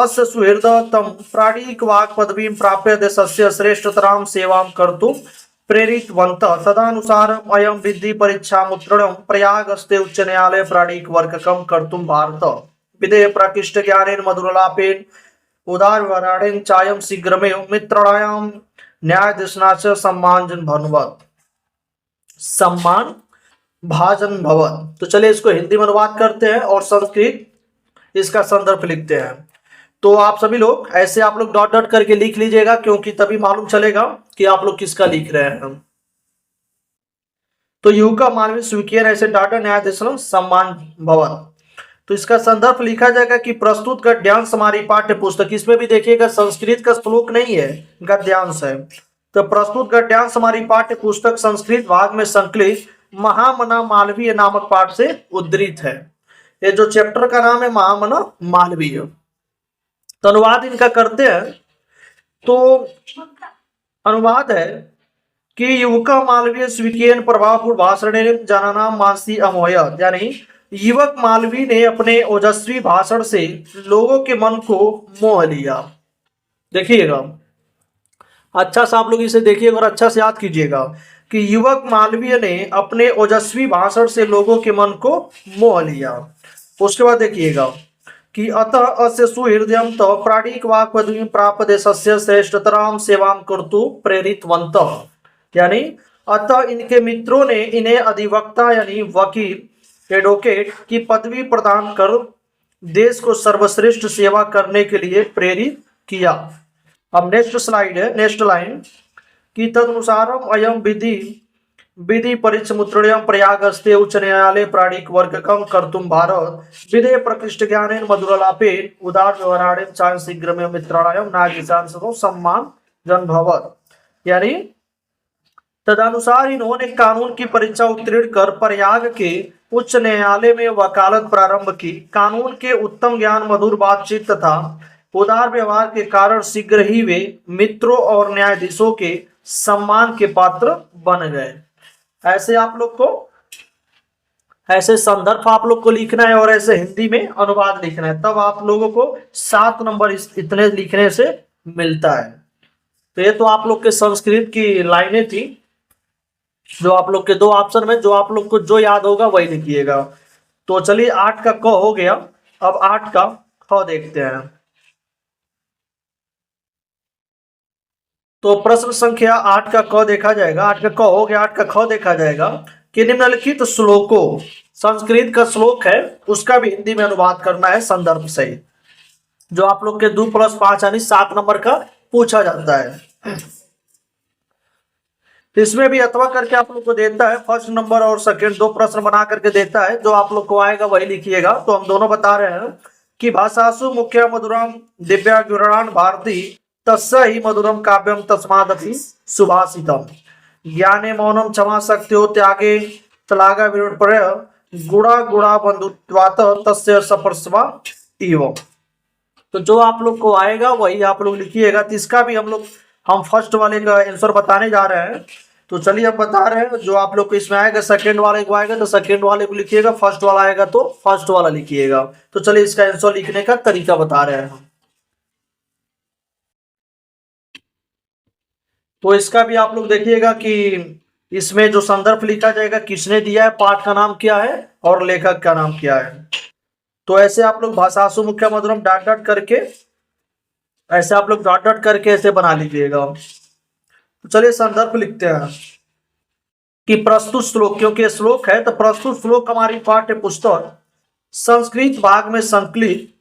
S1: अस्य सुहृद तं प्राणिक वाक् पदवीं प्राप्य देशस्य श्रेष्ठतरां सेवां कर्तुं प्रेरितवन्तः। तदनुसारम् अयं विधि परीक्षामुत्तीर्णः प्रयागस्ते उच्च न्यायालये प्राणिक वर्ककं कर्तुं भारत विदेह प्रकृष्ट ज्ञानेन मधुरलापेन उदार व्यवहारेण चायं शीघ्रमेव मित्राणां न्यायाधीशनाच सम्मानजन भाजन भवन। तो चलिए इसको हिंदी में अनुवाद करते हैं और संस्कृत इसका संदर्भ लिखते हैं। तो आप सभी लोग ऐसे आप लोग डॉट डॉट करके लिख लीजिएगा, क्योंकि तभी मालूम चलेगा कि आप लोग किसका लिख रहे हैं। तो युवका मानवीय स्वीकीय ऐसे डाटा न्यायाधीश सम्मान भवन। तो इसका संदर्भ लिखा जाएगा कि प्रस्तुत गद्यांश हमारी पाठ्य पुस्तक, इसमें भी देखिएगा संस्कृत का श्लोक नहीं है, गद्यांश है। तो प्रस्तुत गद्यांश हमारी पाठ्य पुस्तक संस्कृत भाग में संकलित महामना मालवीय नामक पाठ से उद्धृत है। ये जो चैप्टर का नाम है महामना मालवीय। तो अनुवाद इनका करते हैं। तो अनुवाद है कि युवक मालवीय स्वीकीय प्रभावपूर्ण भाषण जानना मानसी अमोहयत्, यानी युवक मालवीय ने अपने ओजस्वी भाषण से लोगों के मन को मोह लिया। देखिएगा अच्छा से आप लोग इसे देखिएगा और अच्छा से याद कीजिएगा। कि युवक मालवीय ने अपने ओजस्वी भाषण से लोगों के मन को मोह लिया। उसके बाद देखिएगा कि अतः अस्य सुहृदयं तव प्राणिक वाक् पदवीं प्राप्त देशस्य श्रेष्ठतराम सेवां कर्तु प्रेरितवन्तः। यानी अतः इनके मित्रों ने इन्हें अधिवक्ता यानी वकील एडवोकेट की पदवी प्रदान कर देश को सर्वश्रेष्ठ सेवा करने के लिए प्रेरित किया। अब नेक्स्ट स्लाइड है, नेक्स्ट लाइन कि तदनुसारम अयम विधि विधि परिचमुत्रणीयं प्रयागस्ते उच्च न्यायालय प्राणिक वर्गकं कर्तुं भारत विधेय प्रकृष्ट ज्ञानेन मधुरलापेन उदार व्यवहारेण चान शीघ्रमेव मित्राणायं नागीशांसो सम्मान जन भवत। यानी तदनुसार इन्होंने कानून की परीक्षा उत्तीर्ण कर प्रयाग के उच्च न्यायालय में वकालत प्रारंभ की। कानून के उत्तम ज्ञान, मधुर बातचीत तथा उदार व्यवहार के कारण शीघ्र ही वे मित्रों और न्यायाधीशों के सम्मान के पात्र बन गए। ऐसे आप लोग को ऐसे संदर्भ आप लोग को लिखना है और ऐसे हिंदी में अनुवाद लिखना है, तब आप लोगों को 7 नंबर इतने लिखने से मिलता है। तो ये तो आप लोग के संस्कृत की लाइनें थी, जो आप लोग के 2 ऑप्शन में जो आप लोग को जो याद होगा वही लिखिएगा। तो चलिए 8 का क हो गया, अब 8 का ख देखते हैं। तो प्रश्न संख्या 8 का क देखा जाएगा, 8 का क हो गया, 8 का ख देखा जाएगा कि निम्नलिखित श्लोकों, संस्कृत का श्लोक है उसका भी हिंदी में अनुवाद करना है संदर्भ सहित, जो आप लोग के 2+5 यानी 7 नंबर का पूछा जाता है। इसमें भी अथवा करके आप लोग को देता है, फर्स्ट नंबर और सेकंड 2 प्रश्न बना करके देता है, जो आप लोग को आएगा वही लिखिएगा। तो हम दोनों बता रहे हैं कि भाषासु मुख्य मधुरम दिव्या गुणान भारती तस्य ही मधुरम काव्यम तस्मादपि सुभाषितम ज्ञाने मौनम क्षमा शक्त्यो त्यागे तलागा विरोध पर गुणा गुणा बंधुत्वात तस्य सपर्शवा एवं। तो जो आप लोग को आएगा वही आप लोग लिखिएगा। तो इसका भी हम फर्स्ट वाले का आंसर बताने जा रहे हैं। तो चलिए अब बता रहे हैं, जो आप लोग को इसमें आएगा सेकंड वाले को आएगा तो सेकंड वाले को लिखिएगा, फर्स्ट वाला आएगा तो फर्स्ट वाला लिखिएगा। तो चलिए इसका आंसर लिखने का तरीका बता रहे हैं हम। तो इसका भी आप लोग देखिएगा कि इसमें जो संदर्भ लिखा जाएगा किसने दिया है, पाठ का नाम क्या है और लेखक का नाम क्या है। तो ऐसे आप लोग भाषासु मुख्य मधुरम डॉट डॉट करके ऐसे आप लोग डॉट डॉट करके ऐसे बना लीजिएगा। तो चलिए संदर्भ लिखते हैं कि प्रस्तुत श्लोक, क्योंकि श्लोक है तो प्रस्तुत श्लोक हमारी पाठ्य पुस्तक संस्कृत भाग में संकलित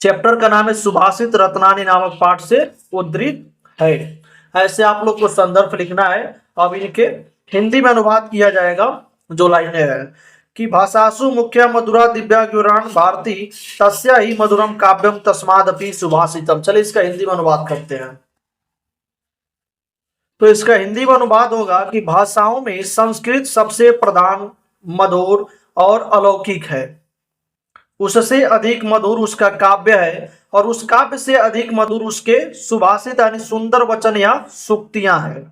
S1: चैप्टर का नाम है सुभाषित रत्नानी नामक पाठ से उद्धृत है। ऐसे आप लोग को संदर्भ लिखना है। अब इनके हिंदी में अनुवाद किया जाएगा। जो लाइनें है कि भाषासु मुख्य मधुरा दिव्या गुणान भारती तस्या ही मधुरम काव्यम तस्मादपि सुभाषितम। चलिए इसका हिंदी में अनुवाद करते हैं। तो इसका हिंदी में अनुवाद होगा कि भाषाओं में संस्कृत सबसे प्रधान, मधुर और अलौकिक है। उससे अधिक मधुर उसका काव्य है और उस काव्य से अधिक मधुर उसके सुभाषित यानी सुंदर वचन या सूक्तियां हैं।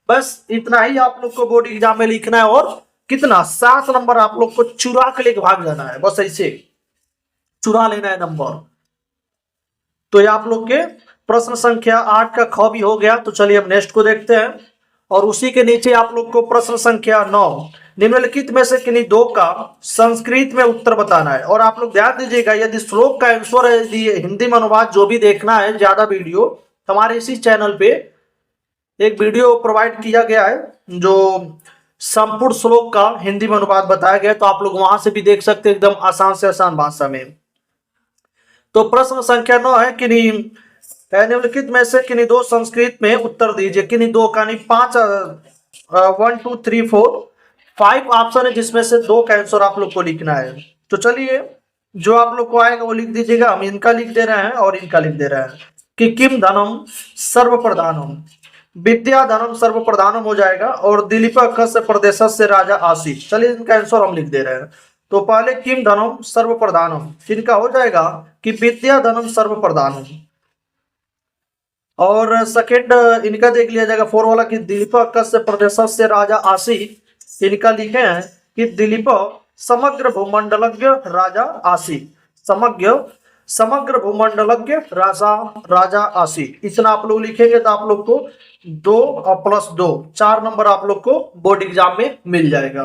S1: बस इतना ही आप लोग को बोर्ड एग्जाम में लिखना है और कितना 7 नंबर आप लोग को चुरा के लेके भाग जाना है, बस ऐसे चुरा लेना है नंबर। तो ये आप लोग के प्रश्न संख्या 8 का ख भी हो गया। तो चलिए अब नेक्स्ट को देखते हैं। और उसी के नीचे आप लोग को प्रश्न संख्या 9, निम्नलिखित में से किन्हीं 2 का संस्कृत में उत्तर बताना है। और आप लोग ध्यान दीजिएगा, यदि श्लोक का आंसर है, यदि हिंदी में अनुवाद जो भी देखना है ज्यादा वीडियो, हमारे इसी चैनल पे एक वीडियो प्रोवाइड किया गया है जो संपूर्ण श्लोक का हिंदी में अनुवाद बताया गया, तो आप लोग वहां से भी देख सकते हैं एकदम आसान से आसान भाषा में। तो प्रश्न संख्या 9 है कि निम्नलिखित में से किन्हीं 2 संस्कृत में उत्तर दीजिए। किन्हीं 2 का नहीं 5 1 2 3 4 5 ऑप्शन है, जिसमें से 2 का आंसर आप लोग को लिखना है। तो चलिए जो आप लोग को आएगा वो लिख दीजिएगा। हम इनका लिख दे रहे हैं और इनका लिख दे रहे हैं कि किम धनम सर्व प्रधानम, विद्या धनम सर्व प्रधानम हो जाएगा और दिलीप कस्य प्रदेश से राजा आसी। चलिए इनका आंसर हम लिख दे रहे हैं। तो पहले किम धनम सर्व प्रधानम, इनका हो जाएगा कि विद्या धनम सर्व प्रधानम। और सेकेंड इनका देख लिया जाएगा 4 वाला कि दिलीप कस्य प्रदेश से राजा आसी। इनका लिखे हैं कि दिलीप समग्र भूमंडलज्ञ राजा आसी। समग्र भूमंडलज्ञ राजा राजा आसी, इतना आप लोग लिखेंगे तो आप लोग को 2 और +2 4 नंबर आप लोग को बोर्ड एग्जाम में मिल जाएगा।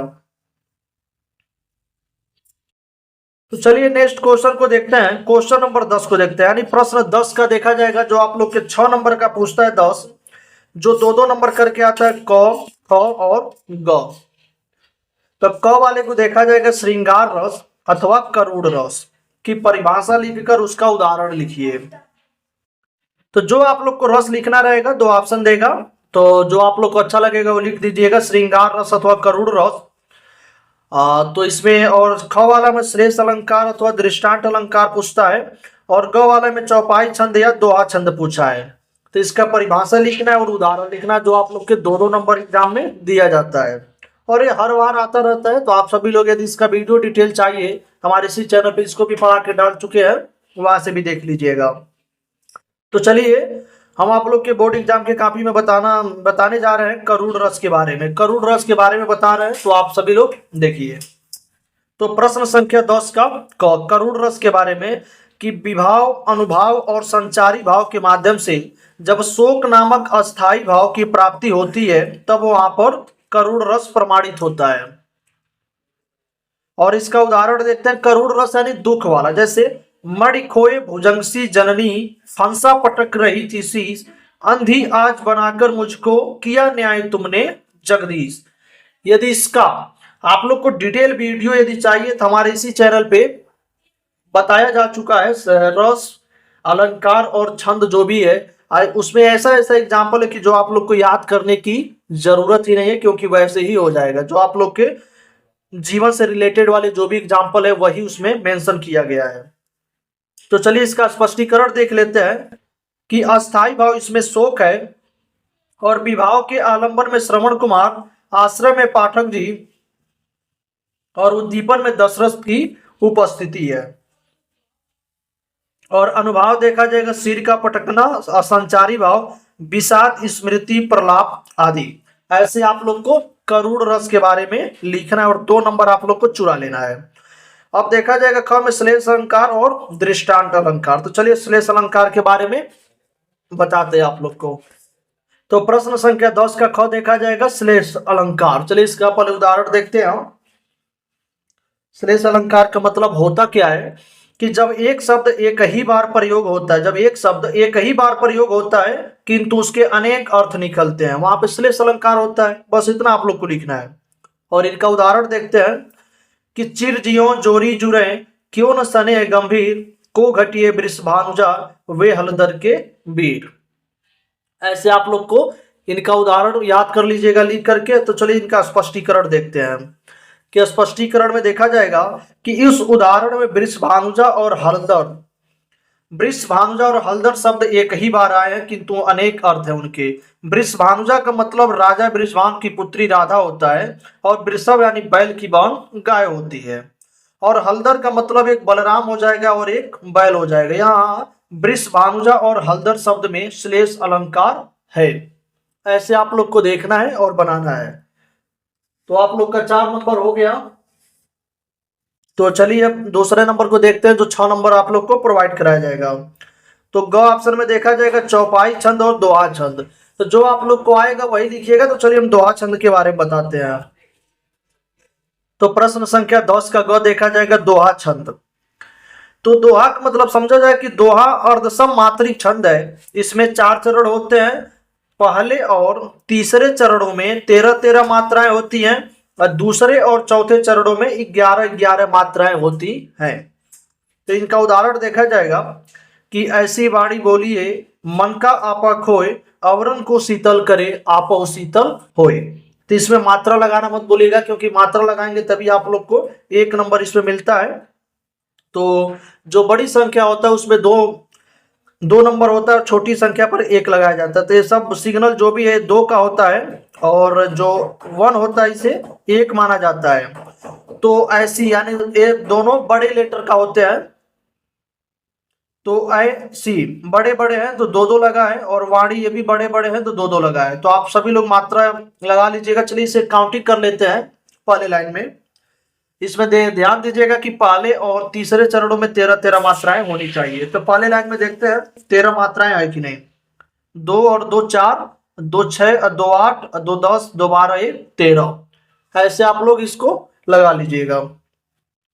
S1: तो चलिए नेक्स्ट क्वेश्चन को देखते हैं। क्वेश्चन नंबर 10 को देखते हैं, यानी प्रश्न 10 का देखा जाएगा जो आप लोग के 6 नंबर का पूछता है 10, जो 2-2 नंबर करके आता है क, ख और ग। तो क वाले को देखा जाएगा श्रृंगार रस अथवा करुड़ रस की परिभाषा लिखकर उसका उदाहरण लिखिए। तो जो आप लोग को रस लिखना रहेगा 2 ऑप्शन देगा, तो जो आप लोग को अच्छा लगेगा वो लिख दीजिएगा, श्रृंगार रस अथवा करुड़ रस। तो इसमें और ख वाला में श्रेष्ठ अलंकार अथवा दृष्टांत अलंकार पूछता है, और ग वाला में चौपाई छंद या दोहा छंद पूछा है। तो इसका परिभाषा लिखना है और उदाहरण लिखना है, जो आप लोग के 2-2 नंबर एग्जाम में दिया जाता है और ये हर बार आता रहता है। तो आप सभी लोग यदि इसका वीडियो डिटेल चाहिए हमारे इसी चैनल पे इसको भी पढ़ा के डाल चुके हैं, वहां से भी देख लीजिएगा। तो चलिए हम आप लोग के बोर्ड एग्जाम के कॉपी में बताने जा रहे हैं करुड़ रस के बारे में। करुड़ रस के बारे में बता रहे हैं, तो आप सभी लोग देखिए। तो प्रश्न संख्या 10 का करुड़ रस के बारे में कि विभाव, अनुभाव और संचारी भाव के माध्यम से जब शोक नामक अस्थाई भाव की प्राप्ति होती है तब वहां पर करुड़ रस प्रमाणित होता है। और इसका उदाहरण देखते हैं। करुड़ रस यानी दुख वाला, जैसे मणि खोए भुजंगसी जननी, फंसा पटक रही थी शीश, अंधी आज बनाकर मुझको किया न्याय तुमने जगदीश। यदि इसका आप लोग को डिटेल वीडियो यदि चाहिए तो हमारे इसी चैनल पे बताया जा चुका है। रस, अलंकार और छंद जो भी है उसमें ऐसा ऐसा एग्जाम्पल है कि जो आप लोग को याद करने की जरूरत ही नहीं है, क्योंकि वैसे ही हो जाएगा। जो आप लोग के जीवन से रिलेटेड वाले जो भी एग्जाम्पल है वही उसमें मेंशन किया गया है। तो चलिए इसका स्पष्टीकरण देख लेते हैं कि अस्थाई भाव इसमें शोक है, और विभाव के आलंबन में श्रवण कुमार, आश्रय में पाठक जी और उद्दीपन में दशरथ की उपस्थिति है। और अनुभाव देखा जाएगा सिर का पटकना, असंचारी भाव, विषाद, स्मृति, प्रलाप आदि। ऐसे आप लोग को करुड़ रस के बारे में लिखना है और 2 नंबर आप लोग को चुरा लेना है। अब देखा जाएगा ख में श्लेष अलंकार और दृष्टांत अलंकार। तो चलिए श्लेष अलंकार के बारे में बताते हैं आप लोग को। तो प्रश्न संख्या 10 का ख देखा जाएगा श्लेष अलंकार। चलिए इसका पहले उदाहरण देखते हैं। श्लेष अलंकार का मतलब होता क्या है कि जब एक शब्द एक ही बार प्रयोग होता है, जब एक शब्द एक ही बार प्रयोग होता है किंतु उसके अनेक अर्थ निकलते हैं, वहां पे श्लेष अलंकार होता है। बस इतना आप लोग को लिखना है। और इनका उदाहरण देखते हैं कि चिर जियो जोरी जुरे, क्यों न सने गंभीर, को घटिए वृषभानुजा, वे हलदर के वीर। ऐसे आप लोग को इनका उदाहरण याद कर लीजिएगा लिख करके। तो चलिए इनका स्पष्टीकरण देखते हैं कि स्पष्टीकरण में देखा जाएगा कि इस उदाहरण में वृषभानुजा और हलदर, वृषभानुजा और हलदर शब्द एक ही बार आए हैं किंतु अनेक अर्थ है उनके। वृषभानुजा का मतलब राजा वृषभानु की पुत्री राधा होता है, और वृषभ यानी बैल की बहन गाय होती है। और हलदर का मतलब एक बलराम हो जाएगा और एक बैल हो जाएगा। यहाँ वृषभानुजा और हलदर शब्द में श्लेष अलंकार है। ऐसे आप लोग को देखना है और बनाना है। तो आप लोग का 4 नंबर हो गया। तो चलिए अब दूसरे नंबर को देखते हैं जो 6 नंबर आप लोग को प्रोवाइड कराया जाएगा। तो ग ऑप्शन में देखा जाएगा चौपाई छंद और दोहा छंद। तो जो आप लोग को आएगा वही लिखिएगा। तो चलिए हम दोहा छंद के बारे में बताते हैं। तो प्रश्न संख्या 10 का ग देखा जाएगा दोहा छंद। तो दोहा का मतलब समझा जाए कि दोहा अर्धसम मात्रिक छंद है। इसमें 4 चरण होते हैं। पहले और तीसरे चरणों में 13-13 मात्राएं होती हैं, और दूसरे और चौथे चरणों में 11-11 मात्राएं होती हैं। तो इनका उदाहरण देखा जाएगा कि ऐसी वाणी बोलिए, मन का आपा खोए, आवरण को शीतल करे, आपो शीतल होए। तो इसमें मात्रा लगाना मत बोलिएगा, क्योंकि मात्रा लगाएंगे तभी आप लोग को 1 नंबर इसमें मिलता है। तो जो बड़ी संख्या होता है उसमें 2 नंबर होता है, छोटी संख्या पर 1 लगाया जाता है। तो ये सब सिग्नल जो भी है 2 का होता है, और जो 1 होता है इसे 1 माना जाता है। तो ऐसी यानी ये दोनों बड़े लेटर का होते हैं। तो ऐसी बड़े बड़े हैं तो 2-2 लगा है, और वाणी ये भी बड़े बड़े हैं तो 2-2 लगा है। तो आप सभी लोग मात्रा लगा लीजिएगा। चलिए इसे काउंटिंग कर लेते हैं। पहले लाइन में इसमें ध्यान दीजिएगा कि पहले और तीसरे चरणों में 13-13 मात्राएं होनी चाहिए। तो पहले लाइन में देखते हैं 13 मात्राएं है कि नहीं। 2 और 2 4, 2 6, 2 8, 2 10, 2 12, 1 13, ऐसे आप लोग इसको लगा लीजिएगा।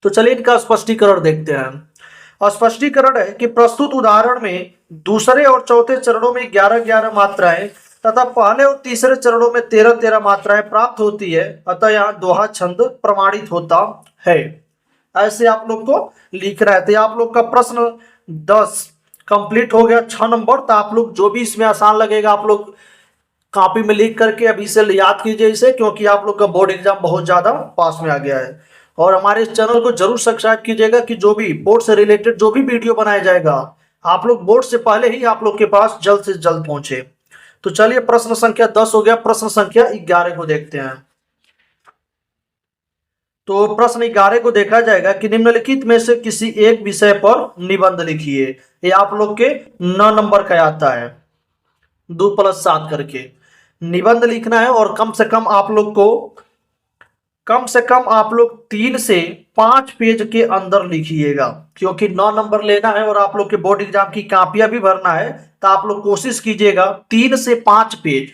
S1: तो चलिए इनका स्पष्टीकरण देखते हैं। स्पष्टीकरण है कि प्रस्तुत उदाहरण में दूसरे और चौथे चरणों में 11-11 मात्राएं तथा पहले और तीसरे चरणों में 13-13 मात्राएं प्राप्त होती है, अतः यहाँ दोहा छंद प्रमाणित होता है। ऐसे आप लोग को लिखना है। तो आप लोग का प्रश्न 10 कंप्लीट हो गया, 6 नंबर। तो आप लोग जो भी इसमें आसान लगेगा आप लोग कॉपी में लिख करके अभी से याद कीजिए इसे, क्योंकि आप लोग का बोर्ड एग्जाम बहुत ज्यादा पास में आ गया है। और हमारे इस चैनल को जरूर सब्सक्राइब कीजिएगा कि जो भी बोर्ड से रिलेटेड जो भी वीडियो बनाया जाएगा आप लोग बोर्ड से पहले ही आप लोग के पास जल्द से जल्द पहुंचे। तो चलिए प्रश्न संख्या 10 हो गया, प्रश्न संख्या 11 को देखते हैं। तो प्रश्न 11 को देखा जाएगा कि निम्नलिखित में से किसी एक विषय पर निबंध लिखिए। ये आप लोग के 9 नंबर का आता है, 2+7 करके निबंध लिखना है। और कम से कम आप लोग को 3 से 5 पेज के अंदर लिखिएगा, क्योंकि 9 नंबर लेना है और आप लोग के बोर्ड एग्जाम की कॉपियां भी भरना है। तो आप लोग कोशिश कीजिएगा 3 से 5 पेज,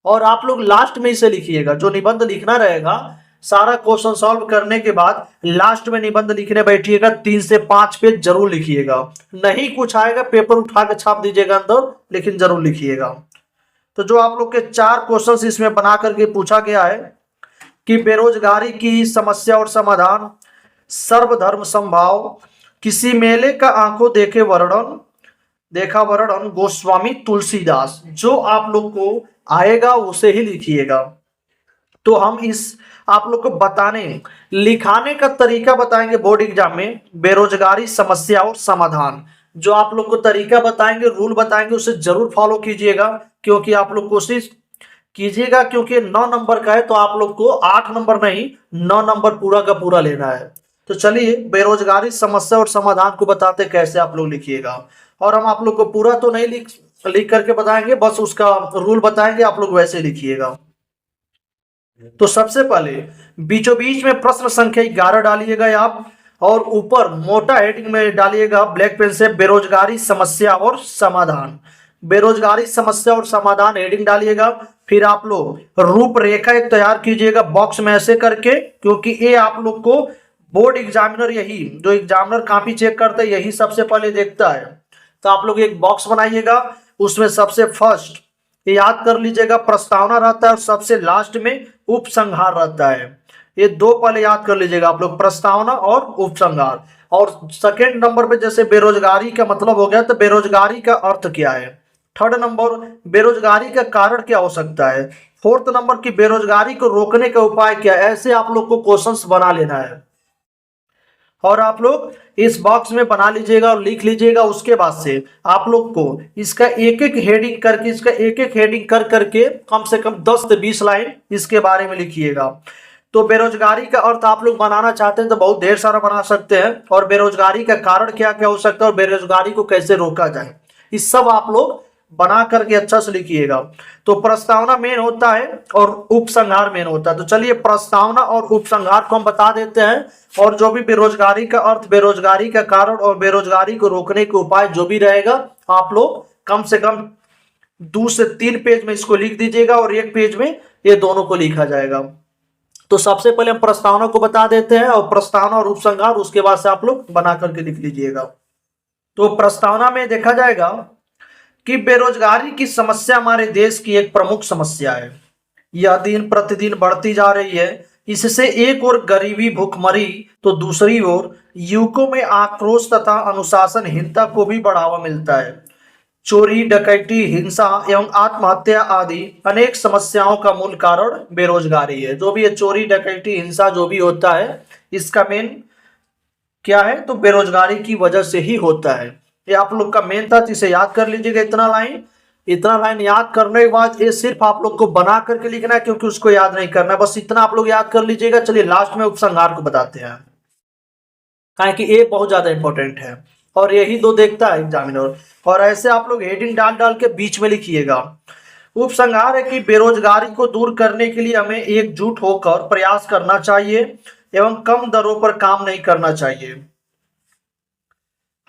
S1: और आप लोग लास्ट में इसे लिखिएगा। जो निबंध लिखना रहेगा सारा क्वेश्चन सॉल्व करने के बाद लास्ट में निबंध लिखने बैठिएगा, 3 से 5 पेज जरूर लिखिएगा। नहीं कुछ आएगा पेपर उठा के छाप दीजिएगा अंदर, लेकिन जरूर लिखिएगा। तो जो आप लोग के 4 क्वेश्चंस इसमें बना करके पूछा गया है कि बेरोजगारी की समस्या और समाधान, सर्वधर्म समभाव, किसी मेले का आंखों देखा वर्णन गोस्वामी तुलसीदास। जो आप लोग को आएगा उसे ही लिखिएगा। तो हम इस आप लोग को लिखाने का तरीका बताएंगे बोर्ड एग्जाम में। बेरोजगारी समस्या और समाधान जो आप लोग को तरीका बताएंगे, रूल बताएंगे, उसे जरूर फॉलो कीजिएगा, क्योंकि आप लोग कोशिश कीजिएगा, क्योंकि 9 नंबर का है तो आप लोग को 8 नंबर नहीं 9 नंबर पूरा का पूरा लेना है। तो चलिए बेरोजगारी समस्या और समाधान को बताते कैसे आप लोग लिखिएगा। और हम आप लोग को पूरा तो नहीं लिख करके बताएंगे, बस उसका रूल बताएंगे, आप लोग वैसे लिखिएगा। तो सबसे पहले बीचों बीच में प्रश्न संख्या 11 डालिएगा आप, और ऊपर मोटा हेडिंग में डालिएगा ब्लैक पेन से बेरोजगारी समस्या और समाधान। बेरोजगारी समस्या और समाधान हेडिंग डालिएगा। फिर आप लोग रूपरेखा एक तैयार कीजिएगा बॉक्स में ऐसे करके, क्योंकि ये आप लोग को बोर्ड एग्जामिनर, यही जो एग्जामिनर कॉपी चेक करता है यही सबसे पहले देखता है। तो आप लोग एक बॉक्स बनाइएगा, उसमें सबसे फर्स्ट याद कर लीजिएगा प्रस्तावना रहता है, और सबसे लास्ट में उपसंहार रहता है। ये 2 पहले याद कर लीजिएगा आप लोग, प्रस्तावना और उपसंहार। और सेकेंड नंबर पे जैसे बेरोजगारी का मतलब हो गया, तो बेरोजगारी का अर्थ क्या है। थर्ड नंबर बेरोजगारी का कारण क्या हो सकता है। फोर्थ नंबर की बेरोजगारी को रोकने का उपाय क्या है। ऐसे आप लोग को क्वेश्चंस बना लेना है, और आप लोग इस बॉक्स में बना लीजिएगा और लिख लीजिएगा। उसके बाद से आप लोग को इसका एक एक हेडिंग कर करके कम से कम 10 से 20 लाइन इसके बारे में लिखिएगा। तो बेरोजगारी का अर्थ आप लोग बनाना चाहते हैं तो बहुत ढेर सारा बना सकते हैं, और बेरोजगारी का कारण क्या क्या हो सकता है और बेरोजगारी को कैसे रोका जाए, इस सब आप लोग बना करके अच्छा से लिखिएगा। तो प्रस्तावना मेन होता है और उपसंहार मेन होता है। तो चलिए प्रस्तावना और उपसंहार को हम बता देते हैं, और जो भी बेरोजगारी का अर्थ, बेरोजगारी का कारण और बेरोजगारी को रोकने के उपाय जो भी रहेगा आप लोग कम से कम 2 से 3 पेज में इसको लिख दीजिएगा, और 1 पेज में ये दोनों को लिखा जाएगा। तो सबसे पहले हम प्रस्तावना को बता देते हैं, और प्रस्तावना और उपसंहार उसके बाद से आप लोग बना करके लिख लीजिएगा। तो प्रस्तावना में देखा जाएगा कि बेरोजगारी की समस्या हमारे देश की एक प्रमुख समस्या है। यह दिन प्रतिदिन बढ़ती जा रही है। इससे एक ओर गरीबी भूखमरी तो दूसरी ओर युवकों में आक्रोश तथा अनुशासनहीनता को भी बढ़ावा मिलता है। चोरी डकैती हिंसा एवं आत्महत्या आदि अनेक समस्याओं का मूल कारण बेरोजगारी है। जो भी ये चोरी डकैती हिंसा जो भी होता है इसका मेन क्या है, तो बेरोजगारी की वजह से ही होता है। ये आप लोग का मेन था, इसे याद कर लीजिएगा। इतना लाइन याद करने के बाद ये सिर्फ आप लोग को बना करके लिखना है, क्योंकि उसको याद नहीं करना है, बस इतना आप लोग याद कर लीजिएगा। चलिए लास्ट में उपसंहार को बताते हैं, कि ये बहुत ज्यादा इंपॉर्टेंट है और यही 2 देखता है एग्जामिनर। और ऐसे आप लोग हेडिंग डाल के बीच में लिखिएगा। उपसंहार है कि बेरोजगारी को दूर करने के लिए हमें एकजुट होकर प्रयास करना चाहिए एवं कम दरों पर काम नहीं करना चाहिए।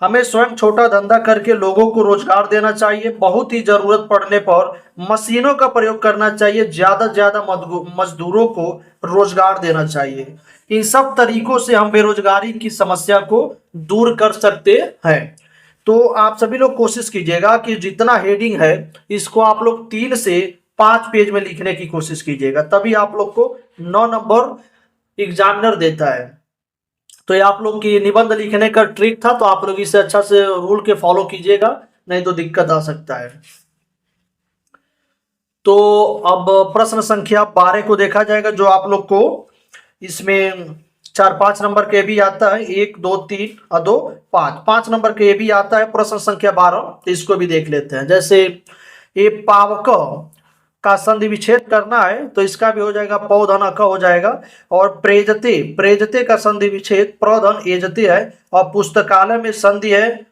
S1: हमें स्वयं छोटा धंधा करके लोगों को रोजगार देना चाहिए। बहुत ही जरूरत पड़ने पर मशीनों का प्रयोग करना चाहिए। ज्यादा से ज्यादा मजदूरों को रोजगार देना चाहिए। इन सब तरीकों से हम बेरोजगारी की समस्या को दूर कर सकते हैं। तो आप सभी लोग कोशिश कीजिएगा कि जितना हेडिंग है इसको आप लोग 3 से 5 पेज में लिखने की कोशिश कीजिएगा, तभी आप लोग को 9 नंबर एग्जामिनर देता है। तो ये आप लोग की निबंध लिखने का ट्रिक था, तो आप लोग इसे अच्छा से रूल के फॉलो कीजिएगा, नहीं तो दिक्कत आ सकता है। तो अब प्रश्न संख्या 12 को देखा जाएगा, जो आप लोग को इसमें 4-5 नंबर के भी आता है, 1 2 3 और 2 5 नंबर के भी आता है प्रश्न संख्या 12। तो इसको भी देख लेते हैं। जैसे ये पावक का संधि विच्छेद करना है, तो इसका भी हो जाएगा पौधन क हो जाएगा। और प्रेजते प्रेजते का संधि विच्छेद प्रधन एजते है। और पुस्तकालय में संधि है।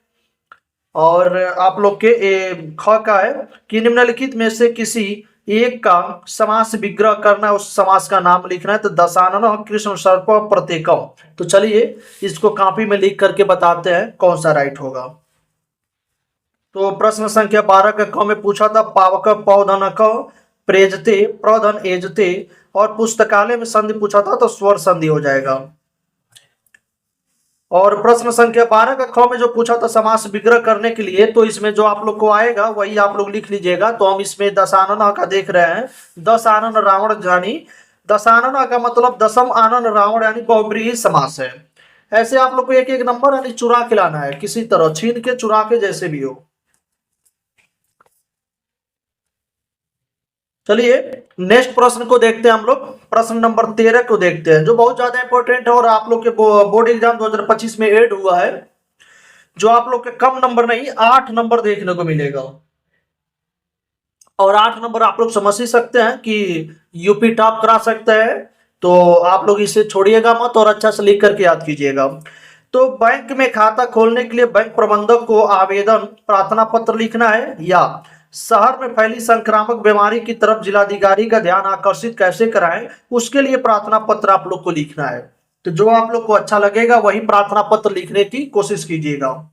S1: और आप लोग के ख का है कि निम्नलिखित में से किसी एक का समास विग्रह करना, उस समास का नाम लिखना है। तो दशानन कृष्ण सर्प प्रत्येकम। तो चलिए इसको कॉपी में लिख करके बताते हैं कौन सा राइट होगा। तो प्रश्न संख्या 12 का क में पूछा था पावक पौधन क प्रेजते प्रधन एजते, और पुस्तकालय में संधि पूछा था तो स्वर संधि हो जाएगा। और प्रश्न संख्या 12 का ख में जो पूछा था समास विग्रह करने के लिए, तो इसमें जो आप लोग को आएगा वही आप लोग लिख लीजिएगा। तो हम इसमें दशानन का देख रहे हैं, दस आनन रावण जानी। दशानन का मतलब दसम आनन रावण यानी बहुब्रीहि समास है। ऐसे आप लोग को एक एक नंबर यानी चुरा के लाना है, किसी तरह छीन के चुरा के जैसे भी हो। चलिए नेक्स्ट प्रश्न को देखते हैं हम लोग। प्रश्न नंबर 13 को देखते हैं, जो बहुत ज्यादा इंपॉर्टेंट है और आप लोग के बोर्ड एग्जाम 2025 में ऐड हुआ है। जो आप लोग के कम नंबर नहीं 8 नंबर देखने को मिलेगा। और 8 नंबर आप लोग समझ ही सकते हैं कि यूपी टॉप करा सकता है। तो आप लोग इसे छोड़िएगा मत और अच्छा से लिख करके याद कीजिएगा। तो बैंक में खाता खोलने के लिए बैंक प्रबंधक को आवेदन प्रार्थना पत्र लिखना है, या शहर में फैली संक्रामक बीमारी की तरफ जिलाधिकारी का ध्यान आकर्षित कैसे कराएं, उसके लिए प्रार्थना पत्र आप लोग को लिखना है। तो जो आप लोग को अच्छा लगेगा वही प्रार्थना पत्र लिखने की कोशिश कीजिएगा।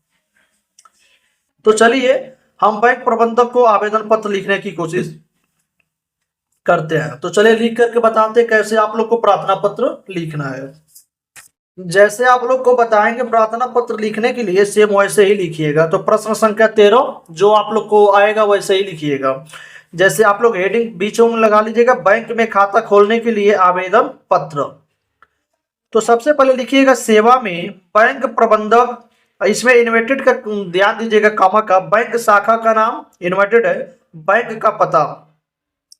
S1: तो चलिए हम बैंक प्रबंधक को आवेदन पत्र लिखने की कोशिश करते हैं। तो चलिए लिख करके बताते हैं कैसे आप लोग को प्रार्थना पत्र लिखना है। जैसे आप लोग को बताएंगे प्रार्थना पत्र लिखने के लिए सेम वैसे ही लिखिएगा। तो प्रश्न संख्या 13 जो आप लोग को आएगा वैसे ही लिखिएगा। जैसे आप लोग हेडिंग बीचों में लगा लीजिएगा, बैंक में खाता खोलने के लिए आवेदन पत्र। तो सबसे पहले लिखिएगा सेवा में बैंक प्रबंधक, इसमें इन्वर्टेड का ध्यान दीजिएगा, कॉमा का, बैंक शाखा का नाम इन्वर्टेड है, बैंक का पता।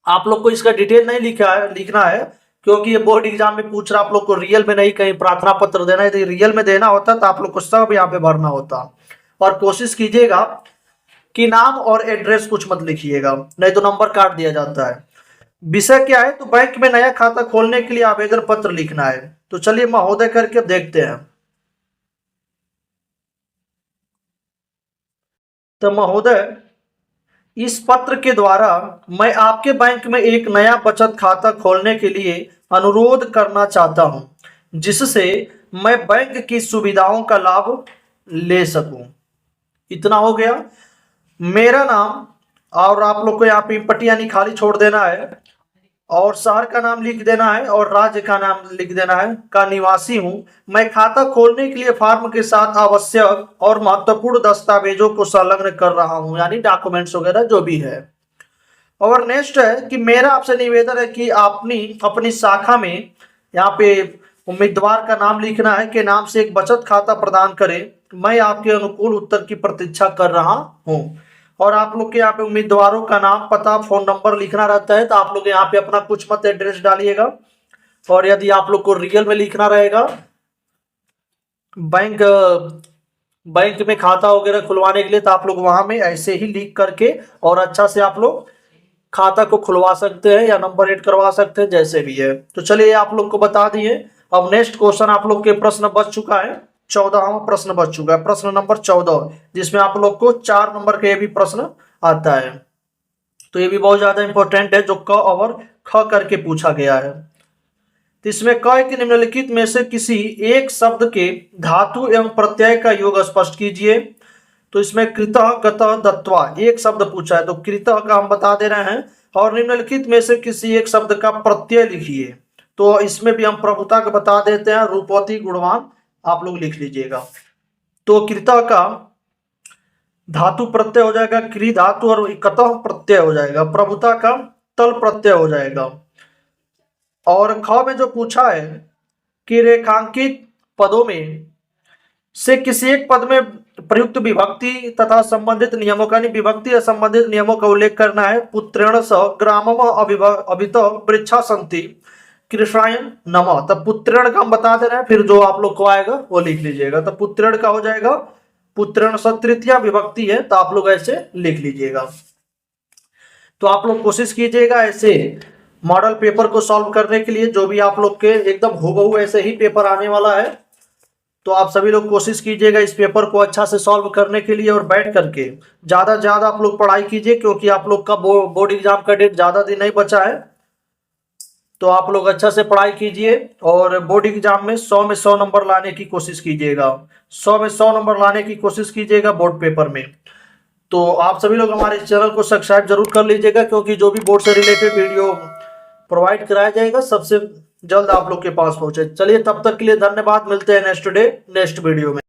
S1: आप लोग को इसका डिटेल नहीं लिखना है, क्योंकि ये बोर्ड एग्जाम में पूछ रहा आप लोग को रियल में नहीं कहीं प्रार्थना पत्र देना है। यदि रियल में देना होता तो आप लोग को सब यहाँ पे भरना होता। और कोशिश कीजिएगा कि नाम और एड्रेस कुछ मत लिखिएगा, नहीं तो नंबर काट दिया जाता है। विषय क्या है, तो बैंक में नया खाता खोलने के लिए आवेदन पत्र लिखना है। तो चलिए महोदय करके देखते हैं। तो महोदय, इस पत्र के द्वारा मैं आपके बैंक में एक नया बचत खाता खोलने के लिए अनुरोध करना चाहता हूं, जिससे मैं बैंक की सुविधाओं का लाभ ले सकूं। इतना हो गया। मेरा नाम, और आप लोग को यहाँ पे पट्टी यानी खाली छोड़ देना है, और शहर का नाम लिख देना है, और राज्य का नाम लिख देना है, का निवासी हूं। मैं खाता खोलने के लिए फॉर्म के साथ आवश्यक और महत्वपूर्ण दस्तावेजों को संलग्न कर रहा हूं, यानी डॉक्यूमेंट्स वगैरह जो भी है। और नेक्स्ट है कि मेरा आपसे निवेदन है कि अपनी शाखा में, यहाँ पे उम्मीदवार का नाम लिखना है, के नाम से एक बचत खाता प्रदान करें। मैं आपके अनुकूल उत्तर की प्रतीक्षा कर रहा हूँ। और आप लोग के यहाँ पे उम्मीदवारों का नाम, पता, फोन नंबर लिखना रहता है। तो आप लोग यहाँ पे अपना कुछ मत एड्रेस डालिएगा। और यदि आप लोग को रियल में लिखना रहेगा, बैंक में खाता वगैरह खुलवाने के लिए, तो आप लोग वहां में ऐसे ही लिख करके और अच्छा से आप लोग खाता को खुलवा सकते हैं या नंबर एड करवा सकते हैं, जैसे भी है। तो चलिए आप लोग को बता दिए। अब नेक्स्ट क्वेश्चन आप लोग के प्रश्न बच चुका है, 14वां प्रश्न बच चुका है, प्रश्न नंबर 14, जिसमें आप लोग को 4 नंबर का ये भी प्रश्न आता है। तो ये भी बहुत ज्यादा इंपॉर्टेंट है, जो क और ख करके पूछा गया है। तो इसमें क है कि निम्नलिखित में से किसी एक शब्द के धातु एवं प्रत्यय का योग स्पष्ट कीजिए। तो इसमें कृतः गतः दत्वा एक शब्द पूछा है, तो कृतः का हम बता दे रहे हैं, और निम्नलिखित में से किसी एक शब्द का प्रत्यय लिखिए। तो इसमें भी हम प्रभुता का बता देते हैं, रूपवती गुणवान आप लोग लिख लीजिएगा। तो कृतः का धातु प्रत्यय हो जाएगा क्री धातु, और कतः प्रत्यय हो जाएगा, प्रभुता का तल प्रत्यय हो जाएगा। और ख में जो पूछा है कि रेखांकित पदों में से किसी एक पद में प्रयुक्त विभक्ति तथा संबंधित नियमों का, विभक्ति या संबंधित नियमों का उल्लेख करना है। पुत्रेण स ग्रामम अभित वृक्षा संति कृष्णायन नमः। तब पुत्रेण का हम बता दे रहे हैं, फिर जो आप लोग को आएगा वो लिख लीजिएगा। तो पुत्रेण का हो जाएगा पुत्रेण स तृतीया विभक्ति है, तो आप लोग ऐसे लिख लीजिएगा। तो आप लोग कोशिश कीजिएगा ऐसे मॉडल पेपर को सॉल्व करने के लिए, जो भी आप लोग के एकदम हूबहू ऐसे ही पेपर आने वाला है। तो आप सभी लोग कोशिश कीजिएगा इस पेपर को अच्छा से सॉल्व करने के लिए, और बैठ करके ज़्यादा से ज़्यादा आप लोग पढ़ाई कीजिए, क्योंकि आप लोग का बोर्ड एग्जाम का डेट ज़्यादा दिन नहीं बचा है। तो आप लोग अच्छा से पढ़ाई कीजिए और बोर्ड एग्जाम में 100 में 100 नंबर लाने की कोशिश कीजिएगा। 100 में 100 नंबर लाने की कोशिश कीजिएगा बोर्ड पेपर में। तो आप सभी लोग हमारे इस चैनल को सब्सक्राइब जरूर कर लीजिएगा, क्योंकि जो भी बोर्ड से रिलेटेड वीडियो प्रोवाइड कराया जाएगा सबसे जल्द आप लोग के पास पहुंचे। चलिए तब तक के लिए धन्यवाद, मिलते हैं नेक्स्ट वीडियो में।